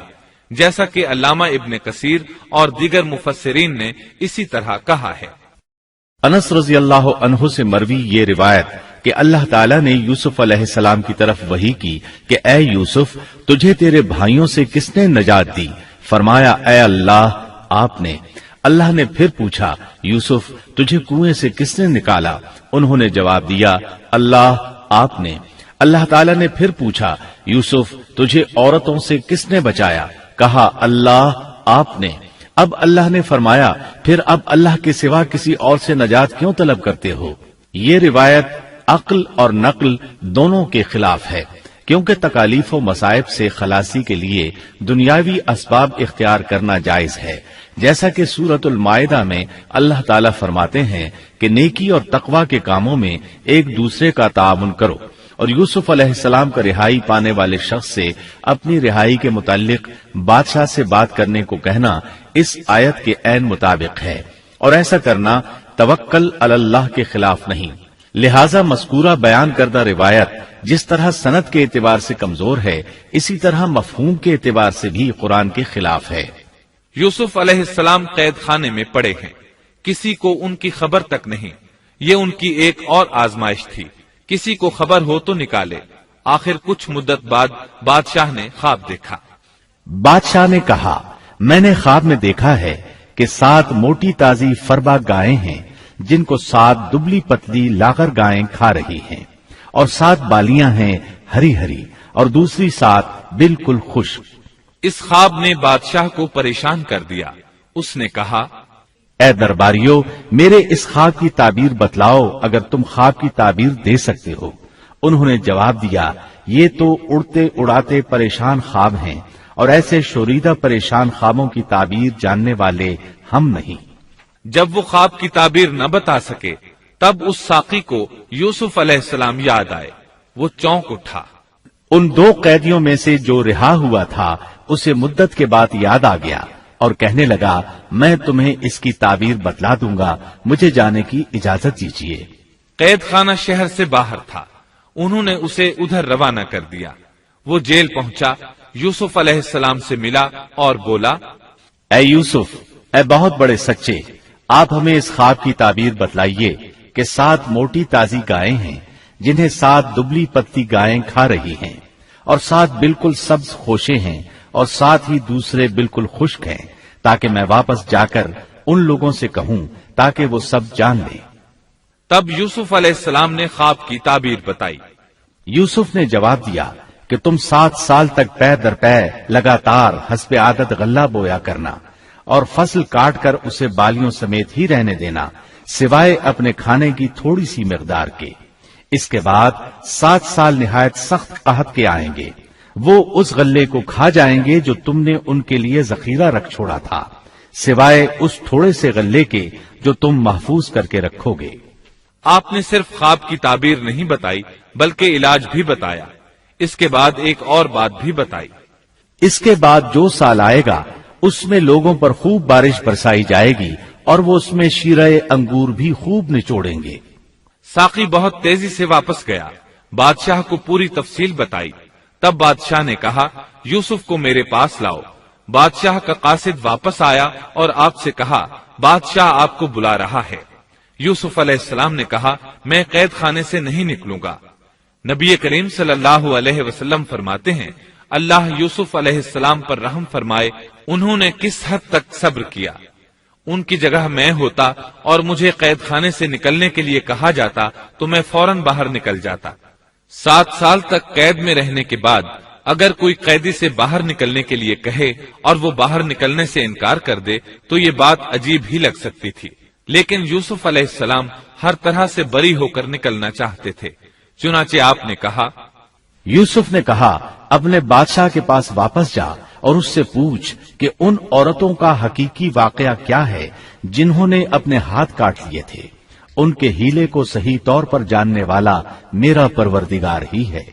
جیسا کہ علامہ ابن کثیر اور دیگر مفسرین نے اسی طرح کہا ہے۔ انس رضی اللہ عنہ سے مروی یہ روایت کہ اللہ تعالیٰ نے یوسف علیہ السلام کی طرف وحی کی کہ اے یوسف، تجھے تیرے بھائیوں سے کس نے نجات دی؟ فرمایا، اے اللہ، آپ نے۔ اللہ نے پھر پوچھا، یوسف، تجھے کنویں سے کس نے نکالا؟ انہوں نے جواب دیا، اللہ، آپ نے۔ اللہ تعالیٰ نے پھر پوچھا، یوسف، تجھے عورتوں سے کس نے بچایا؟ کہا، اللہ، آپ نے۔ اب اللہ نے فرمایا، پھر اب اللہ کے سوا کسی اور سے نجات کیوں طلب کرتے ہو؟ یہ روایت عقل اور نقل دونوں کے خلاف ہے، کیونکہ تکالیف و مصائب سے خلاصی کے لیے دنیاوی اسباب اختیار کرنا جائز ہے، جیسا کہ سورۃ المائدہ میں اللہ تعالیٰ فرماتے ہیں کہ نیکی اور تقوی کے کاموں میں ایک دوسرے کا تعاون کرو، اور یوسف علیہ السلام کا رہائی پانے والے شخص سے اپنی رہائی کے متعلق بادشاہ سے بات کرنے کو کہنا اس آیت کے عین مطابق ہے، اور ایسا کرنا توکل علی اللہ کے خلاف نہیں۔ لہذا مذکورہ بیان کردہ روایت جس طرح سند کے اعتبار سے کمزور ہے، اسی طرح مفہوم کے اعتبار سے بھی قرآن کے خلاف ہے۔ یوسف علیہ السلام قید خانے میں پڑے ہیں، کسی کو ان کی خبر تک نہیں۔ یہ ان کی ایک اور آزمائش تھی، کسی کو خبر ہو تو نکالے۔ آخر کچھ مدت بعد بادشاہ نے خواب دیکھا۔ بادشاہ نے کہا، میں نے خواب میں دیکھا ہے کہ 7 موٹی تازی فربا گائیں ہیں جن کو 7 دبلی پتلی لاغر گائیں کھا رہی ہیں، اور 7 بالیاں ہیں ہری ہری اور دوسری 7 بالکل خشک۔ اس خواب نے بادشاہ کو پریشان کر دیا۔ اس نے کہا، اے درباریو، میرے اس خواب کی تعبیر بتلاؤ اگر تم خواب کی تعبیر دے سکتے ہو۔ انہوں نے جواب دیا، یہ تو اڑتے اڑاتے پریشان خواب ہیں، اور ایسے شوریدہ پریشان خوابوں کی تعبیر جاننے والے ہم نہیں۔ جب وہ خواب کی تعبیر نہ بتا سکے تب اس ساقی کو یوسف علیہ السلام یاد آئے۔ وہ چونک اٹھا۔ ان 2 قیدیوں میں سے جو رہا ہوا تھا اسے مدت کے بعد یاد آ گیا اور کہنے لگا، میں تمہیں اس کی تعبیر بتلا دوں گا، مجھے جانے کی اجازت دیجیے۔ قید خانہ شہر سے باہر تھا، انہوں نے اسے ادھر روانہ کر دیا۔ وہ جیل پہنچا، یوسف علیہ السلام سے ملا اور بولا، اے یوسف، اے بہت بڑے سچے، آپ ہمیں اس خواب کی تعبیر بتلائیے کہ 7 موٹی تازی گائیں ہیں جنہیں 7 دبلی پتلی گائیں کھا رہی ہیں، اور 7 بالکل سبز خوشے ہیں، اور 7 ہی دوسرے بالکل خشک ہیں، تاکہ میں واپس جا کر ان لوگوں سے کہوں تاکہ وہ سب جان لیں۔ تب یوسف علیہ السلام نے خواب کی تعبیر بتائی۔ یوسف نے جواب دیا کہ تم 7 سال تک پے در پے لگاتار حسب عادت غلہ بویا کرنا، اور فصل کاٹ کر اسے بالیوں سمیت ہی رہنے دینا، سوائے اپنے کھانے کی تھوڑی سی مقدار کے۔ اس کے بعد 7 سال نہایت سخت قحط کے آئیں گے، وہ اس غلے کو کھا جائیں گے جو تم نے ان کے لیے ذخیرہ رکھ چھوڑا تھا، سوائے اس تھوڑے سے غلے کے جو تم محفوظ کر کے رکھو گے۔ آپ نے صرف خواب کی تعبیر نہیں بتائی بلکہ علاج بھی بتایا۔ اس کے بعد ایک اور بات بھی بتائی۔ اس کے بعد جو سال آئے گا اس میں لوگوں پر خوب بارش برسائی جائے گی، اور وہ اس میں شیرہ انگور بھی خوب نچوڑیں گے۔ ساقی بہت تیزی سے واپس گیا، بادشاہ کو پوری تفصیل بتائی۔ تب بادشاہ نے کہا، یوسف کو میرے پاس لاؤ۔ بادشاہ کا قاصد واپس آیا اور آپ سے کہا، بادشاہ آپ کو بلا رہا ہے۔ یوسف علیہ السلام نے کہا، میں قید خانے سے نہیں نکلوں گا۔ نبی کریم صلی اللہ علیہ وسلم فرماتے ہیں، اللہ یوسف علیہ السلام پر رحم فرمائے، انہوں نے کس حد تک صبر کیا۔ ان کی جگہ میں ہوتا اور مجھے قید خانے سے نکلنے کے لیے کہا جاتا تو میں فوراً باہر نکل جاتا۔ 7 سال تک قید میں رہنے کے بعد اگر کوئی قیدی سے باہر نکلنے کے لیے کہے اور وہ باہر نکلنے سے انکار کر دے تو یہ بات عجیب ہی لگ سکتی تھی، لیکن یوسف علیہ السلام ہر طرح سے بری ہو کر نکلنا چاہتے تھے۔ چنانچہ آپ نے کہا، یوسف نے کہا، اپنے بادشاہ کے پاس واپس جا اور اس سے پوچھ کہ ان عورتوں کا حقیقی واقعہ کیا ہے جنہوں نے اپنے ہاتھ کاٹ لیے تھے۔ ان کے ہیلے کو صحیح طور پر جاننے والا میرا پروردگار ہی ہے۔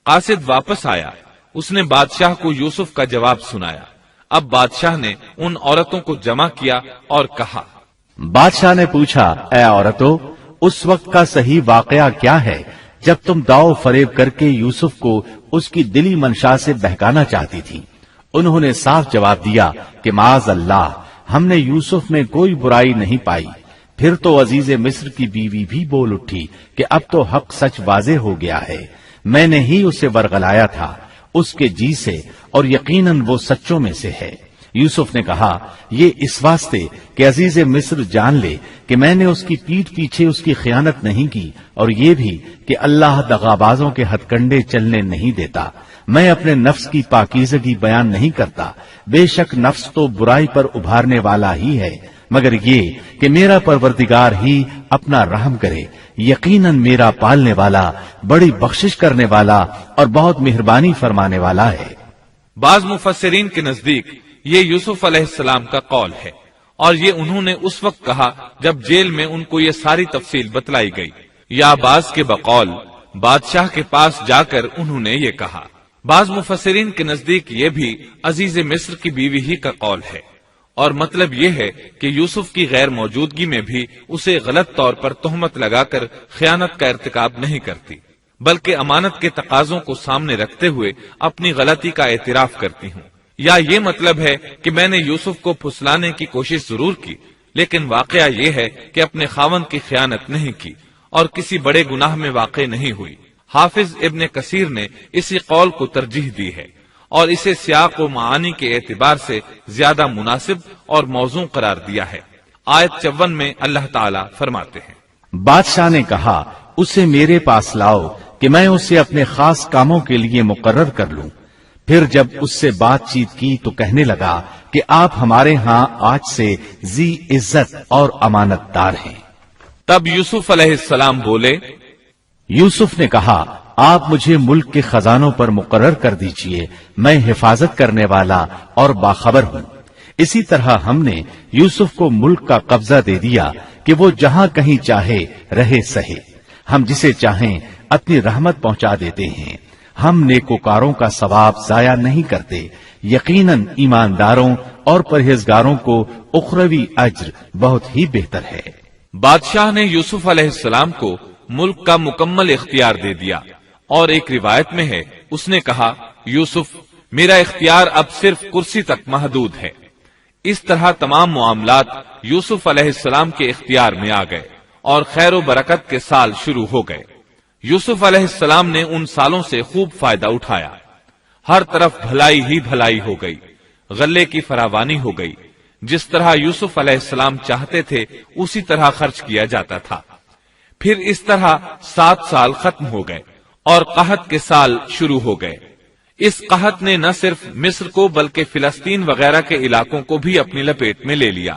قاصد واپس آیا، اس نے بادشاہ کو یوسف کا جواب سنایا۔ اب بادشاہ نے ان عورتوں کو جمع کیا اور کہا، بادشاہ نے پوچھا، اے عورتوں، اس وقت کا صحیح واقعہ کیا ہے جب تم داؤ فریب کر کے یوسف کو اس کی دلی منشا سے بہکانا چاہتی تھی؟ انہوں نے صاف جواب دیا کہ معاذ اللہ، ہم نے یوسف میں کوئی برائی نہیں پائی۔ پھر تو عزیز مصر کی بیوی بھی بول اٹھی کہ اب تو حق سچ واضح ہو گیا ہے، میں نے ہی اسے ورغلایا تھا اس کے جی سے، اور یقیناً وہ سچوں میں سے ہے۔ یوسف نے کہا، یہ اس واسطے کہ عزیز مصر جان لے کہ میں نے اس کی پیٹھ پیچھے اس کی خیانت نہیں کی، اور یہ بھی کہ اللہ دغابازوں کے ہتھ کنڈے چلنے نہیں دیتا۔ میں اپنے نفس کی پاکیزگی بیان نہیں کرتا، بے شک نفس تو برائی پر ابھارنے والا ہی ہے، مگر یہ کہ میرا پروردگار ہی اپنا رحم کرے، یقیناً میرا پالنے والا، بڑی بخشش کرنے والا اور بہت مہربانی فرمانے والا ہے۔ بعض مفسرین کے نزدیک یہ یوسف علیہ السلام کا قول ہے، اور یہ انہوں نے اس وقت کہا جب جیل میں ان کو یہ ساری تفصیل بتلائی گئی، یا بعض کے بقول بادشاہ کے پاس جا کر انہوں نے یہ کہا۔ بعض مفسرین کے نزدیک یہ بھی عزیز مصر کی بیوی ہی کا قول ہے، اور مطلب یہ ہے کہ یوسف کی غیر موجودگی میں بھی اسے غلط طور پر تہمت لگا کر خیانت کا ارتکاب نہیں کرتی، بلکہ امانت کے تقاضوں کو سامنے رکھتے ہوئے اپنی غلطی کا اعتراف کرتی ہوں۔ یا یہ مطلب ہے کہ میں نے یوسف کو پھسلانے کی کوشش ضرور کی، لیکن واقعہ یہ ہے کہ اپنے خاوند کی خیانت نہیں کی اور کسی بڑے گناہ میں واقع نہیں ہوئی۔ حافظ ابن کثیر نے اسی قول کو ترجیح دی ہے، اور اسے سیاق و معانی کے اعتبار سے زیادہ مناسب اور موزوں قرار دیا ہے۔ آیت 54 میں اللہ تعالیٰ فرماتے ہیں، بادشاہ نے کہا اسے میرے پاس لاؤ کہ میں اسے اپنے خاص کاموں کے لیے مقرر کر لوں۔ پھر جب اس سے بات چیت کی تو کہنے لگا کہ آپ ہمارے ہاں آج سے ذی عزت اور امانت دار ہیں۔ تب یوسف علیہ السلام بولے، یوسف نے کہا آپ مجھے ملک کے خزانوں پر مقرر کر دیجئے، میں حفاظت کرنے والا اور باخبر ہوں۔ اسی طرح ہم نے یوسف کو ملک کا قبضہ دے دیا کہ وہ جہاں کہیں چاہے رہے سہے، ہم جسے چاہیں اپنی رحمت پہنچا دیتے ہیں، ہم نیکوکاروں کا ثواب ضائع نہیں کرتے، یقیناً ایمانداروں اور پرہیزگاروں کو اخروی اجر بہت ہی بہتر ہے۔ بادشاہ نے یوسف علیہ السلام کو ملک کا مکمل اختیار دے دیا، اور ایک روایت میں ہے اس نے کہا، یوسف میرا اختیار اب صرف کرسی تک محدود ہے۔ اس طرح تمام معاملات یوسف علیہ السلام کے اختیار میں آ گئے اور خیر و برکت کے سال شروع ہو گئے۔ یوسف علیہ السلام نے ان سالوں سے خوب فائدہ اٹھایا، ہر طرف بھلائی ہی بھلائی ہو گئی، غلے کی فراوانی ہو گئی، جس طرح یوسف علیہ السلام چاہتے تھے اسی طرح خرچ کیا جاتا تھا۔ پھر اس طرح 7 سال ختم ہو گئے اور قحط کے سال شروع ہو گئے۔ اس قحط نے نہ صرف مصر کو بلکہ فلسطین وغیرہ کے علاقوں کو بھی اپنی لپیٹ میں لے لیا۔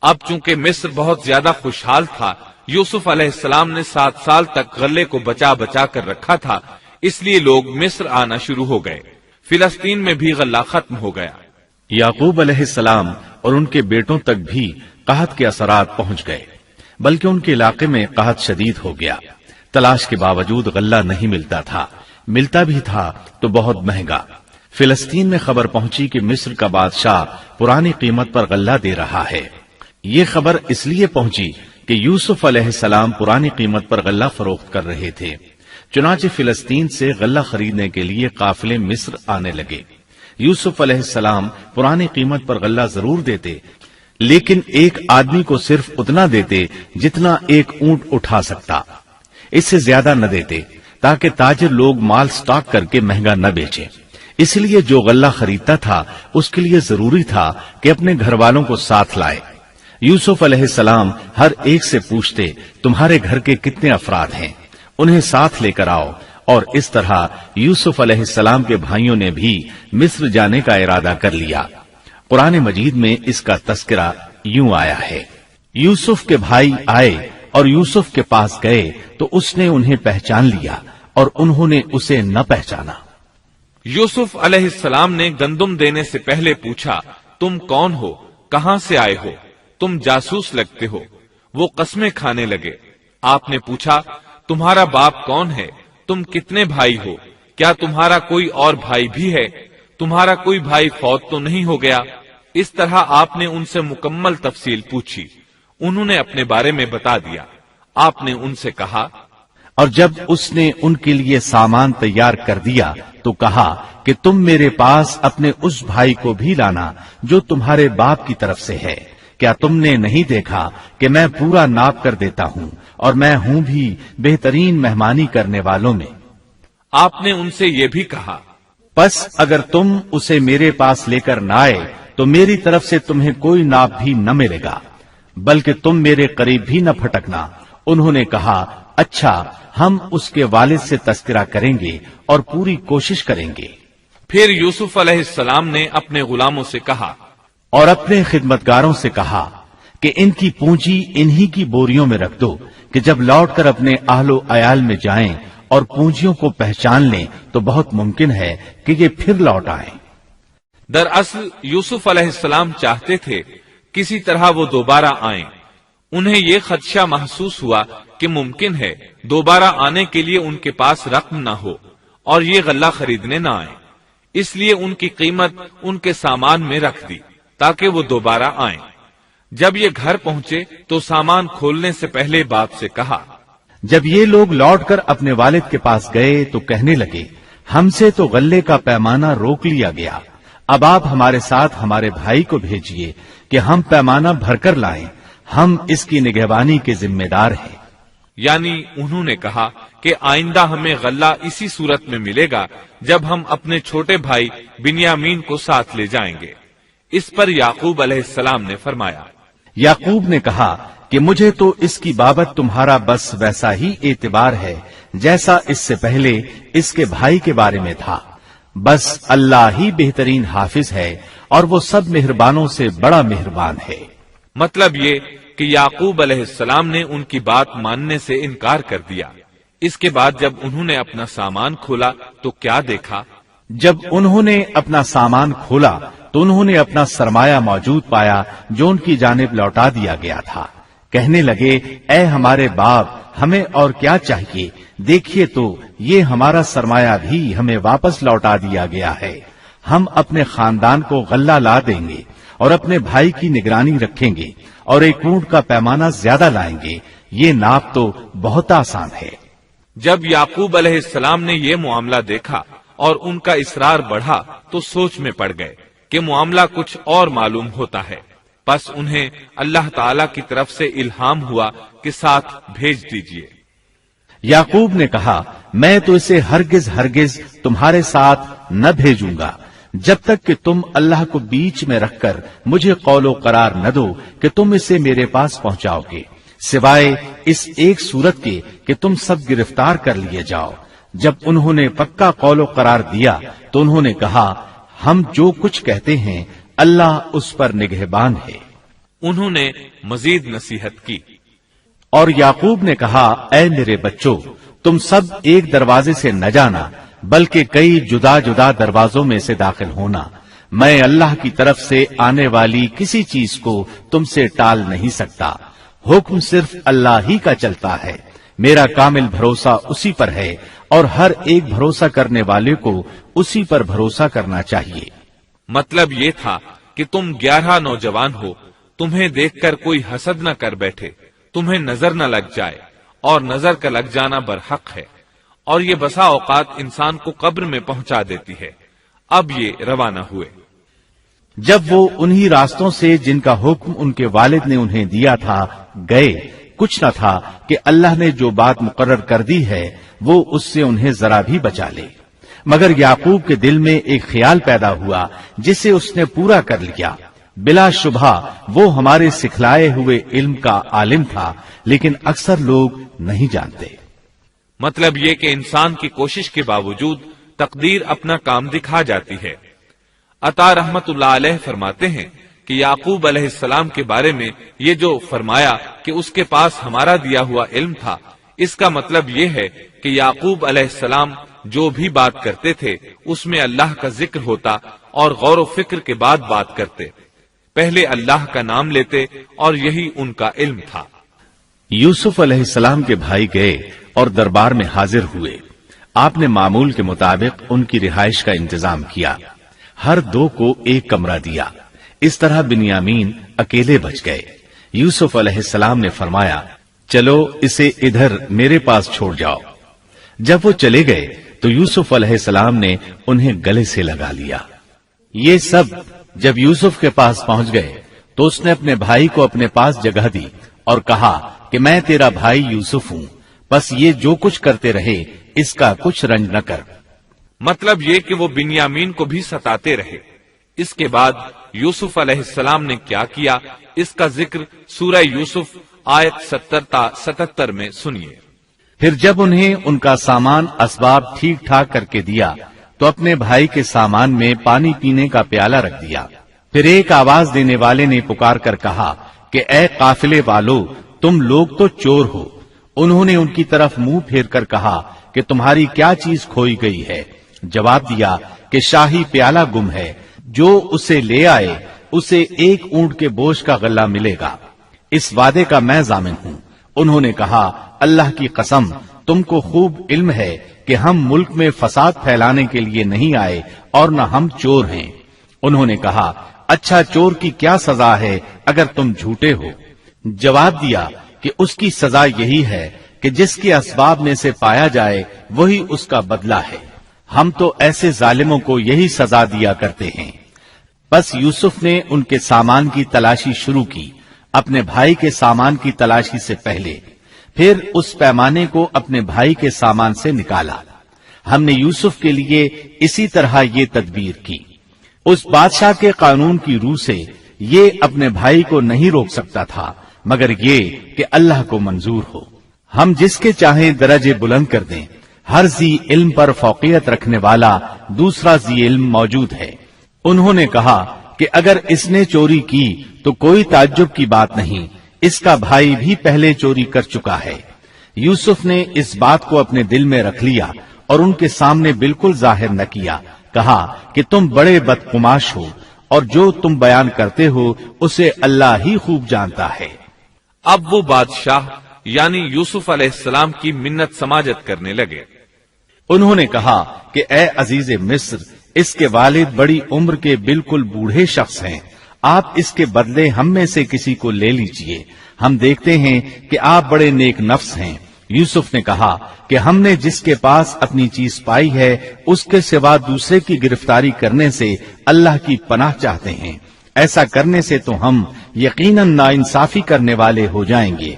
اب چونکہ مصر بہت زیادہ خوشحال تھا، یوسف علیہ السلام نے 7 سال تک غلے کو بچا بچا کر رکھا تھا، اس لیے لوگ مصر آنا شروع ہو گئے۔ فلسطین میں بھی غلہ ختم ہو گیا۔ یعقوب علیہ السلام اور ان کے بیٹوں تک بھی قحط کے اثرات پہنچ گئے، بلکہ ان کے علاقے میں قحط شدید ہو گیا۔ تلاش کے باوجود غلہ نہیں ملتا تھا، ملتا بھی تھا تو بہت مہنگا۔ فلسطین میں خبر پہنچی کہ مصر کا بادشاہ پرانی قیمت پر غلہ دے رہا ہے۔ یہ خبر اس لیے پہنچی کہ یوسف علیہ السلام پرانی قیمت پر غلہ فروخت کر رہے تھے۔ چنانچہ فلسطین سے غلہ خریدنے کے لیے قافلے مصر آنے لگے۔ یوسف علیہ السلام پرانی قیمت پر غلہ ضرور دیتے، لیکن ایک آدمی کو صرف اتنا دیتے جتنا ایک اونٹ اٹھا سکتا، اس سے زیادہ نہ دیتے، تاکہ تاجر لوگ مال سٹاک کر کے مہنگا نہ بیچے۔ اس لیے جو غلہ خریدتا تھا اس کے لیے ضروری تھا کہ اپنے گھر والوں کو ساتھ لائے۔ یوسف علیہ السلام ہر ایک سے پوچھتے، تمہارے گھر کے کتنے افراد ہیں، انہیں ساتھ لے کر آؤ۔ اور اس طرح یوسف علیہ السلام کے بھائیوں نے بھی مصر جانے کا ارادہ کر لیا۔ قرآن مجید میں اس کا تذکرہ یوں آیا ہے، یوسف کے بھائی آئے اور یوسف کے پاس گئے تو اس نے انہیں پہچان لیا اور انہوں نے اسے نہ پہچانا۔ یوسف علیہ السلام نے گندم دینے سے پہلے پوچھا، تم کون ہو، کہاں سے آئے ہو، تم جاسوس لگتے ہو۔ وہ قسمیں کھانے لگے۔ آپ نے پوچھا، تمہارا باپ کون ہے، تم کتنے بھائی ہو، کیا تمہارا کوئی اور بھائی بھی ہے، تمہارا کوئی بھائی فوت تو نہیں ہو گیا؟ اس طرح آپ نے ان سے مکمل تفصیل پوچھی، انہوں نے اپنے بارے میں بتا دیا۔ آپ نے ان سے کہا، اور جب اس نے ان کے لیے سامان تیار کر دیا تو کہا کہ تم میرے پاس اپنے اس بھائی کو بھی لانا جو تمہارے باپ کی طرف سے ہے۔ کیا تم نے نہیں دیکھا کہ میں پورا ناپ کر دیتا ہوں اور میں ہوں بھی بہترین مہمانی کرنے والوں میں؟ آپ نے ان سے یہ بھی کہا، پس اگر تم اسے میرے پاس لے کر نہ آئے تو میری طرف سے تمہیں کوئی ناپ بھی نہ ملے گا، بلکہ تم میرے قریب بھی نہ پھٹکنا۔ انہوں نے کہا، اچھا، ہم اس کے والد سے تذکرہ کریں گے اور پوری کوشش کریں گے۔ پھر یوسف علیہ السلام نے اپنے غلاموں سے کہا اور اپنے خدمتگاروں سے کہا کہ ان کی پونجی انہی کی بوریوں میں رکھ دو کہ جب لوٹ کر اپنے اہل و عیال میں جائیں اور پونجیوں کو پہچان لیں تو بہت ممکن ہے کہ یہ پھر لوٹ آئیں۔ دراصل یوسف علیہ السلام چاہتے تھے کسی طرح وہ دوبارہ آئیں۔ انہیں یہ خدشہ محسوس ہوا کہ ممکن ہے دوبارہ آنے کے لیے ان کے پاس رقم نہ ہو اور یہ غلہ خریدنے نہ آئیں، اس لیے ان کی قیمت ان کے سامان میں رکھ دی تاکہ وہ دوبارہ آئیں۔ جب یہ گھر پہنچے تو سامان کھولنے سے پہلے باپ سے کہا، جب یہ لوگ لوٹ کر اپنے والد کے پاس گئے تو کہنے لگے، ہم سے تو غلے کا پیمانہ روک لیا گیا، اب آپ ہمارے ساتھ ہمارے بھائی کو بھیجیے کہ ہم پیمانہ بھر کر لائیں، ہم اس کی نگہبانی کے ذمہ دار ہیں۔ یعنی انہوں نے کہا کہ کہ آئندہ ہمیں غلہ اسی صورت میں ملے گا جب ہم اپنے چھوٹے بھائی بنیامین کو ساتھ لے جائیں گے۔ اس پر یعقوب علیہ السلام نے فرمایا، یعقوب نے کہا کہ مجھے تو اس کی بابت تمہارا بس ویسا ہی اعتبار ہے جیسا اس سے پہلے اس کے بھائی کے بارے میں تھا، بس اللہ ہی بہترین حافظ ہے اور وہ سب مہربانوں سے بڑا مہربان ہے۔ مطلب یہ کہ یعقوب علیہ السلام نے ان کی بات ماننے سے انکار کر دیا۔ اس کے بعد جب انہوں نے اپنا سامان کھولا تو کیا دیکھا؟ جب انہوں نے اپنا سامان کھولا تو انہوں نے اپنا سرمایہ موجود پایا جو ان کی جانب لوٹا دیا گیا تھا۔ کہنے لگے، اے ہمارے باپ، ہمیں اور کیا چاہیے؟ دیکھیے تو یہ ہمارا سرمایہ بھی ہمیں واپس لوٹا دیا گیا ہے۔ ہم اپنے خاندان کو غلہ لا دیں گے اور اپنے بھائی کی نگرانی رکھیں گے اور ایک اونٹ کا پیمانہ زیادہ لائیں گے۔ یہ ناپ تو بہت آسان ہے۔ جب یعقوب علیہ السلام نے یہ معاملہ دیکھا اور ان کا اصرار بڑھا تو سوچ میں پڑ گئے کہ معاملہ کچھ اور معلوم ہوتا ہے، پس انہیں اللہ تعالی کی طرف سے الہام ہوا کہ ساتھ بھیج دیجیے۔ یعقوب نے کہا، میں تو اسے ہرگز تمہارے ساتھ نہ بھیجوں گا جب تک کہ تم اللہ کو بیچ میں رکھ کر مجھے قول و قرار نہ دو کہ تم اسے میرے پاس پہنچاؤ گے، سوائے اس ایک صورت کے کہ تم سب گرفتار کر لیے جاؤ۔ جب انہوں نے پکا قول و قرار دیا تو انہوں نے کہا، ہم جو کچھ کہتے ہیں اللہ اس پر نگہبان ہے۔ انہوں نے مزید نصیحت کی اور یعقوب نے کہا، اے میرے بچوں، تم سب ایک دروازے سے نہ جانا بلکہ کئی جدا جدا دروازوں میں سے داخل ہونا۔ میں اللہ کی طرف سے آنے والی کسی چیز کو تم سے ٹال نہیں سکتا، حکم صرف اللہ ہی کا چلتا ہے۔ میرا کامل بھروسہ اسی پر ہے اور ہر ایک بھروسہ کرنے والے کو اسی پر بھروسہ کرنا چاہیے۔ مطلب یہ تھا کہ تم 11 نوجوان ہو، تمہیں دیکھ کر کوئی حسد نہ کر بیٹھے، تمہیں نظر نہ لگ جائے، اور نظر کا لگ جانا برحق ہے، اور یہ بسا اوقات انسان کو قبر میں پہنچا دیتی ہے۔ اب یہ روانہ ہوئے۔ جب وہ انہی راستوں سے جن کا حکم ان کے والد نے انہیں دیا تھا گئے، کچھ نہ تھا کہ اللہ نے جو بات مقرر کر دی ہے وہ اس سے انہیں ذرا بھی بچا لے، مگر یعقوب کے دل میں ایک خیال پیدا ہوا جسے اس نے پورا کر لیا۔ بلا شبہ وہ ہمارے سکھلائے ہوئے علم کا عالم تھا، لیکن اکثر لوگ نہیں جانتے۔ مطلب یہ کہ انسان کی کوشش کے باوجود تقدیر اپنا کام دکھا جاتی ہے۔ عطا رحمت اللہ علیہ فرماتے ہیں کہ یعقوب علیہ السلام کے بارے میں یہ جو فرمایا کہ اس کے پاس ہمارا دیا ہوا علم تھا، اس کا مطلب یہ ہے کہ یعقوب علیہ السلام جو بھی بات کرتے تھے اس میں اللہ کا ذکر ہوتا اور غور و فکر کے بعد بات کرتے، پہلے اللہ کا نام لیتے، اور یہی ان کا علم تھا۔ یوسف علیہ السلام کے بھائی گئے اور دربار میں حاضر ہوئے۔ آپ نے معمول کے مطابق ان کی رہائش کا انتظام کیا، ہر دو کو ایک کمرہ دیا۔ اس طرح بنیامین اکیلے بچ گئے۔ یوسف علیہ السلام نے فرمایا، چلو اسے ادھر میرے پاس چھوڑ جاؤ۔ جب وہ چلے گئے تو یوسف علیہ السلام نے انہیں گلے سے لگا لیا۔ یہ سب جب یوسف کے پاس پہنچ گئے تو اس نے اپنے بھائی کو اپنے پاس جگہ دی اور کہا کہ میں تیرا بھائی یوسف ہوں، بس یہ جو کچھ کرتے رہے اس کا کچھ رنج نہ کر۔ مطلب یہ کہ وہ بنیامین کو بھی ستاتے رہے۔ اس کے بعد یوسف علیہ السلام نے کیا کیا، اس کا ذکر سورہ یوسف آیت 70 تا 77 میں سنیے۔ پھر جب انہیں ان کا سامان اسباب ٹھیک ٹھاک کر کے دیا تو اپنے بھائی کے سامان میں پانی پینے کا پیالہ رکھ دیا۔ پھر ایک آواز دینے والے نے پکار کر کہا کہ اے قافلے والو، تم لوگ تو چور ہو۔ انہوں نے ان کی طرف منہ پھیر کر کہا کہ تمہاری کیا چیز کھوئی گئی ہے؟ جواب دیا کہ شاہی پیالہ گم ہے، جو اسے لے آئے اسے ایک اونٹ کے بوجھ کا غلہ ملے گا۔ اس وعدے کا میں ضامن ہوں۔ انہوں نے کہا، اللہ کی قسم، تم کو خوب علم ہے کہ ہم ملک میں فساد پھیلانے کے لیے نہیں آئے اور نہ ہم چور ہیں۔ انہوں نے کہا، اچھا چور کی کیا سزا ہے اگر تم جھوٹے ہو؟ جواب دیا کہ اس کی سزا یہی ہے کہ جس کے اسباب میں سے پایا جائے وہی اس کا بدلہ ہے۔ ہم تو ایسے ظالموں کو یہی سزا دیا کرتے ہیں۔ بس یوسف نے ان کے سامان کی تلاشی شروع کی، اپنے بھائی کے سامان کی تلاشی سے پہلے۔ پھر اس پیمانے کو اپنے بھائی کے سامان سے نکالا۔ ہم نے یوسف کے لیے اسی طرح یہ تدبیر کی۔ اس بادشاہ کے قانون کی روح سے یہ اپنے بھائی کو نہیں روک سکتا تھا مگر یہ کہ اللہ کو منظور ہو۔ ہم جس کے چاہیں درجے بلند کر دیں، ہر ذی علم پر فوقیت رکھنے والا دوسرا ذی علم موجود ہے۔ انہوں نے کہا کہ اگر اس نے چوری کی تو کوئی تعجب کی بات نہیں، اس کا بھائی بھی پہلے چوری کر چکا ہے۔ یوسف نے اس بات کو اپنے دل میں رکھ لیا اور ان کے سامنے بالکل ظاہر نہ کیا، کہا کہ تم بڑے بدقماش ہو اور جو تم بیان کرتے ہو اسے اللہ ہی خوب جانتا ہے۔ اب وہ بادشاہ یعنی یوسف علیہ السلام کی منت سماجت کرنے لگے۔ انہوں نے کہا کہ اے عزیز مصر، اس کے والد بڑی عمر کے بالکل بوڑھے شخص ہیں، آپ اس کے بدلے ہم میں سے کسی کو لے لیجئے، ہم دیکھتے ہیں کہ آپ بڑے نیک نفس ہیں۔ یوسف نے کہا کہ ہم نے جس کے پاس اپنی چیز پائی ہے اس کے سوا دوسرے کی گرفتاری کرنے سے اللہ کی پناہ چاہتے ہیں، ایسا کرنے سے تو ہم یقیناً ناانصافی کرنے والے ہو جائیں گے۔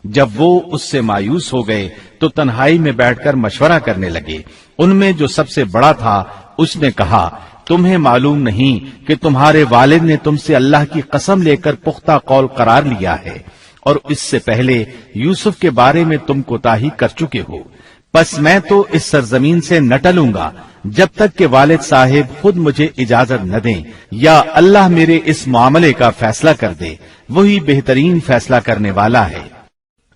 جب وہ اس سے مایوس ہو گئے تو تنہائی میں بیٹھ کر مشورہ کرنے لگے۔ ان میں جو سب سے بڑا تھا اس نے کہا، تمہیں معلوم نہیں کہ تمہارے والد نے تم سے اللہ کی قسم لے کر پختہ قول قرار لیا ہے اور اس سے پہلے یوسف کے بارے میں تم کوتاہی کر چکے ہو، پس میں تو اس سرزمین سے نہ ٹلوں گا جب تک کہ والد صاحب خود مجھے اجازت نہ دیں یا اللہ میرے اس معاملے کا فیصلہ کر دے، وہی بہترین فیصلہ کرنے والا ہے۔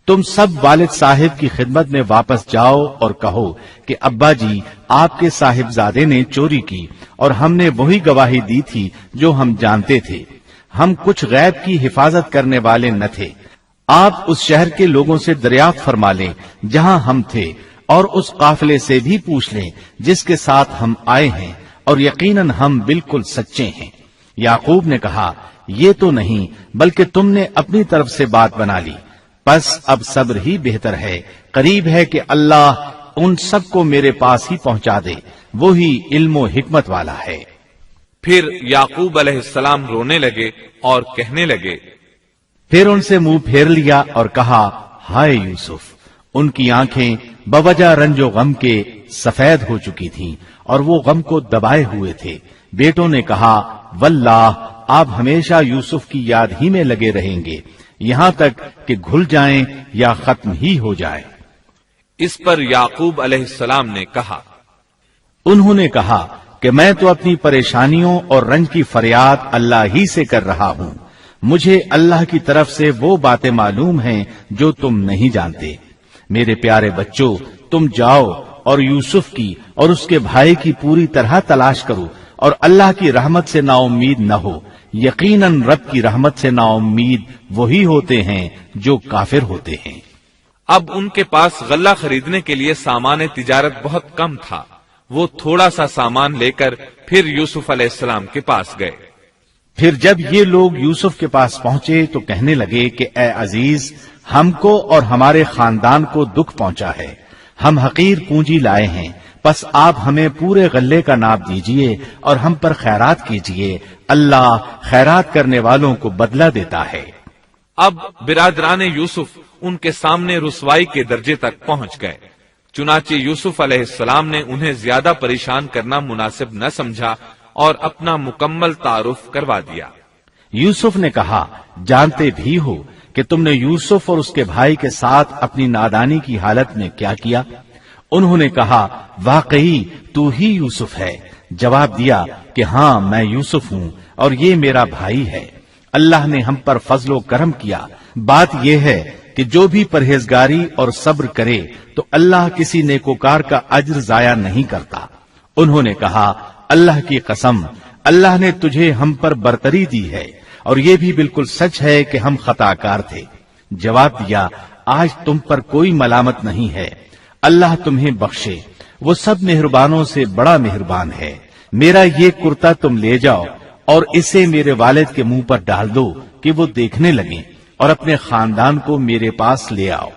تم سب والد صاحب کی خدمت میں واپس جاؤ اور کہو کہ ابا جی، آپ کے صاحبزادے نے چوری کی اور ہم نے وہی گواہی دی تھی جو ہم جانتے تھے، ہم کچھ غیب کی حفاظت کرنے والے نہ تھے۔ آپ اس شہر کے لوگوں سے دریافت فرما لیں جہاں ہم تھے اور اس قافلے سے بھی پوچھ لیں جس کے ساتھ ہم آئے ہیں، اور یقیناً ہم بالکل سچے ہیں۔ یعقوب نے کہا، یہ تو نہیں بلکہ تم نے اپنی طرف سے بات بنا لی، بس اب صبر ہی بہتر ہے، قریب ہے کہ اللہ ان سب کو میرے پاس ہی پہنچا دے، وہی علم و حکمت والا ہے۔ پھر یعقوب علیہ السلام رونے لگے اور کہنے لگے، پھر ان سے منہ پھیر لیا اور کہا، ہائے یوسف۔ ان کی آنکھیں بوجہ رنج و غم کے سفید ہو چکی تھیں اور وہ غم کو دبائے ہوئے تھے۔ بیٹوں نے کہا، واللہ آپ ہمیشہ یوسف کی یاد ہی میں لگے رہیں گے یہاں تک کہ گھل جائیں یا ختم ہی ہو جائیں۔ اس پر یعقوب علیہ السلام نے کہا، انہوں نے کہا کہ میں تو اپنی پریشانیوں اور رنج کی فریاد اللہ ہی سے کر رہا ہوں، مجھے اللہ کی طرف سے وہ باتیں معلوم ہیں جو تم نہیں جانتے۔ میرے پیارے بچوں، تم جاؤ اور یوسف کی اور اس کے بھائی کی پوری طرح تلاش کرو اور اللہ کی رحمت سے نا امید نہ ہو، یقیناً رب کی رحمت سے نا امید وہی ہوتے ہیں جو کافر ہوتے ہیں۔ اب ان کے پاس غلہ خریدنے کے لیے سامان تجارت بہت کم تھا، وہ تھوڑا سا سامان لے کر پھر یوسف علیہ السلام کے پاس گئے۔ پھر جب یہ لوگ یوسف کے پاس پہنچے تو کہنے لگے کہ اے عزیز، ہم کو اور ہمارے خاندان کو دکھ پہنچا ہے، ہم حقیر پونجی لائے ہیں، پس آپ ہمیں پورے غلے کا ناپ دیجئے اور ہم پر خیرات کیجئے، اللہ خیرات کرنے والوں کو بدلہ دیتا ہے۔ اب برادران یوسف ان کے سامنے رسوائی کے درجے تک پہنچ گئے، چنانچہ یوسف علیہ السلام نے انہیں زیادہ پریشان کرنا مناسب نہ سمجھا اور اپنا مکمل تعارف کروا دیا۔ یوسف نے کہا، جانتے بھی ہو کہ تم نے یوسف اور اس کے بھائی کے ساتھ اپنی نادانی کی حالت میں کیا کیا؟ انہوں نے کہا، واقعی تو ہی یوسف ہے۔ جواب دیا کہ ہاں، میں یوسف ہوں اور یہ میرا بھائی ہے، اللہ نے ہم پر فضل و کرم کیا۔ بات یہ ہے کہ جو بھی پرہیزگاری اور صبر کرے تو اللہ کسی نیکوکار کا اجر ضائع نہیں کرتا۔ انہوں نے کہا، اللہ کی قسم، اللہ نے تجھے ہم پر برتری دی ہے اور یہ بھی بالکل سچ ہے کہ ہم خطا کار تھے۔ جواب دیا، آج تم پر کوئی ملامت نہیں ہے، اللہ تمہیں بخشے، وہ سب مہربانوں سے بڑا مہربان ہے۔ میرا یہ کرتا تم لے جاؤ اور اسے میرے والد کے منہ پر ڈال دو کہ وہ دیکھنے لگیں اور اپنے خاندان کو میرے پاس لے آؤ۔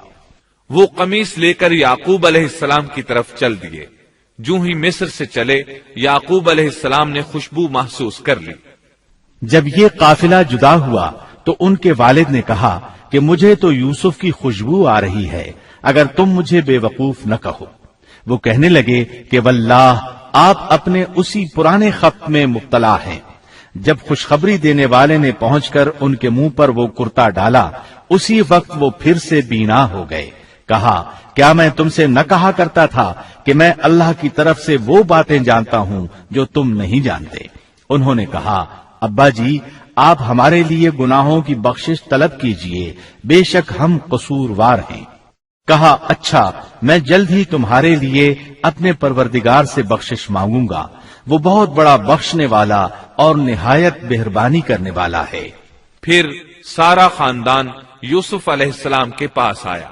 وہ قمیص لے کر یعقوب علیہ السلام کی طرف چل دیے۔ جو ہی مصر سے چلے، یعقوب علیہ السلام نے خوشبو محسوس کر لی۔ جب یہ قافلہ جدا ہوا تو ان کے والد نے کہا کہ مجھے تو یوسف کی خوشبو آ رہی ہے، اگر تم مجھے بے وقوف نہ کہو۔ وہ کہنے لگے کہ واللہ آپ اپنے اسی پرانے خط میں مبتلا ہیں۔ جب خوشخبری دینے والے نے پہنچ کر ان کے منہ پر وہ کرتا ڈالا، اسی وقت وہ پھر سے بینا ہو گئے۔ کہا کیا میں تم سے نہ کہا کرتا تھا کہ میں اللہ کی طرف سے وہ باتیں جانتا ہوں جو تم نہیں جانتے؟ انہوں نے کہا ابا جی آپ ہمارے لیے گناہوں کی بخشش طلب کیجئے، بے شک ہم قصوروار ہیں۔ کہا اچھا میں جلد ہی تمہارے لیے اپنے پروردگار سے بخشش مانگوں گا، وہ بہت بڑا بخشنے والا اور نہایت مہربانی کرنے والا ہے۔ پھر سارا خاندان یوسف علیہ السلام کے پاس آیا۔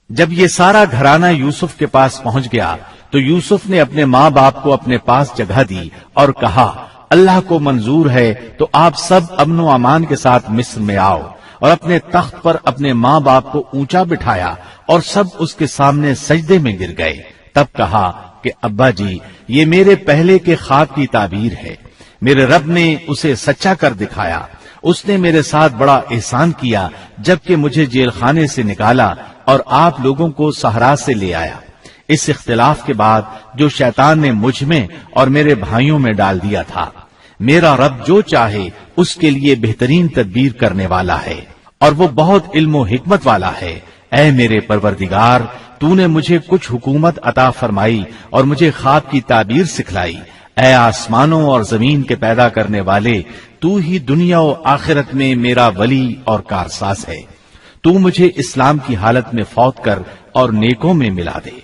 جب یہ سارا گھرانہ یوسف کے پاس پہنچ گیا تو یوسف نے اپنے ماں باپ کو اپنے پاس جگہ دی اور کہا اللہ کو منظور ہے تو آپ سب امن و امان کے ساتھ مصر میں آؤ، اور اپنے تخت پر اپنے ماں باپ کو اونچا بٹھایا اور سب اس کے سامنے سجدے میں گر گئے۔ تب کہا کہ ابا جی یہ میرے پہلے کے خواب کی تعبیر ہے، میرے رب نے اسے سچا کر دکھایا، اس نے میرے ساتھ بڑا احسان کیا جبکہ مجھے جیل خانے سے نکالا اور آپ لوگوں کو صحرا سے لے آیا۔ اس اختلاف کے بعد جو شیطان نے مجھ میں اور میرے بھائیوں میں ڈال دیا تھا، میرا رب جو چاہے اس کے لیے بہترین تدبیر کرنے والا ہے، اور وہ بہت علم و حکمت والا ہے۔ اے میرے پروردگار تو نے مجھے کچھ حکومت عطا فرمائی اور مجھے خواب کی تعبیر سکھلائی۔ اے آسمانوں اور زمین کے پیدا کرنے والے، تو ہی دنیا و آخرت میں میرا ولی اور کارساز ہے۔ تو مجھے اسلام کی حالت میں فوت کر اور نیکوں میں ملا دے۔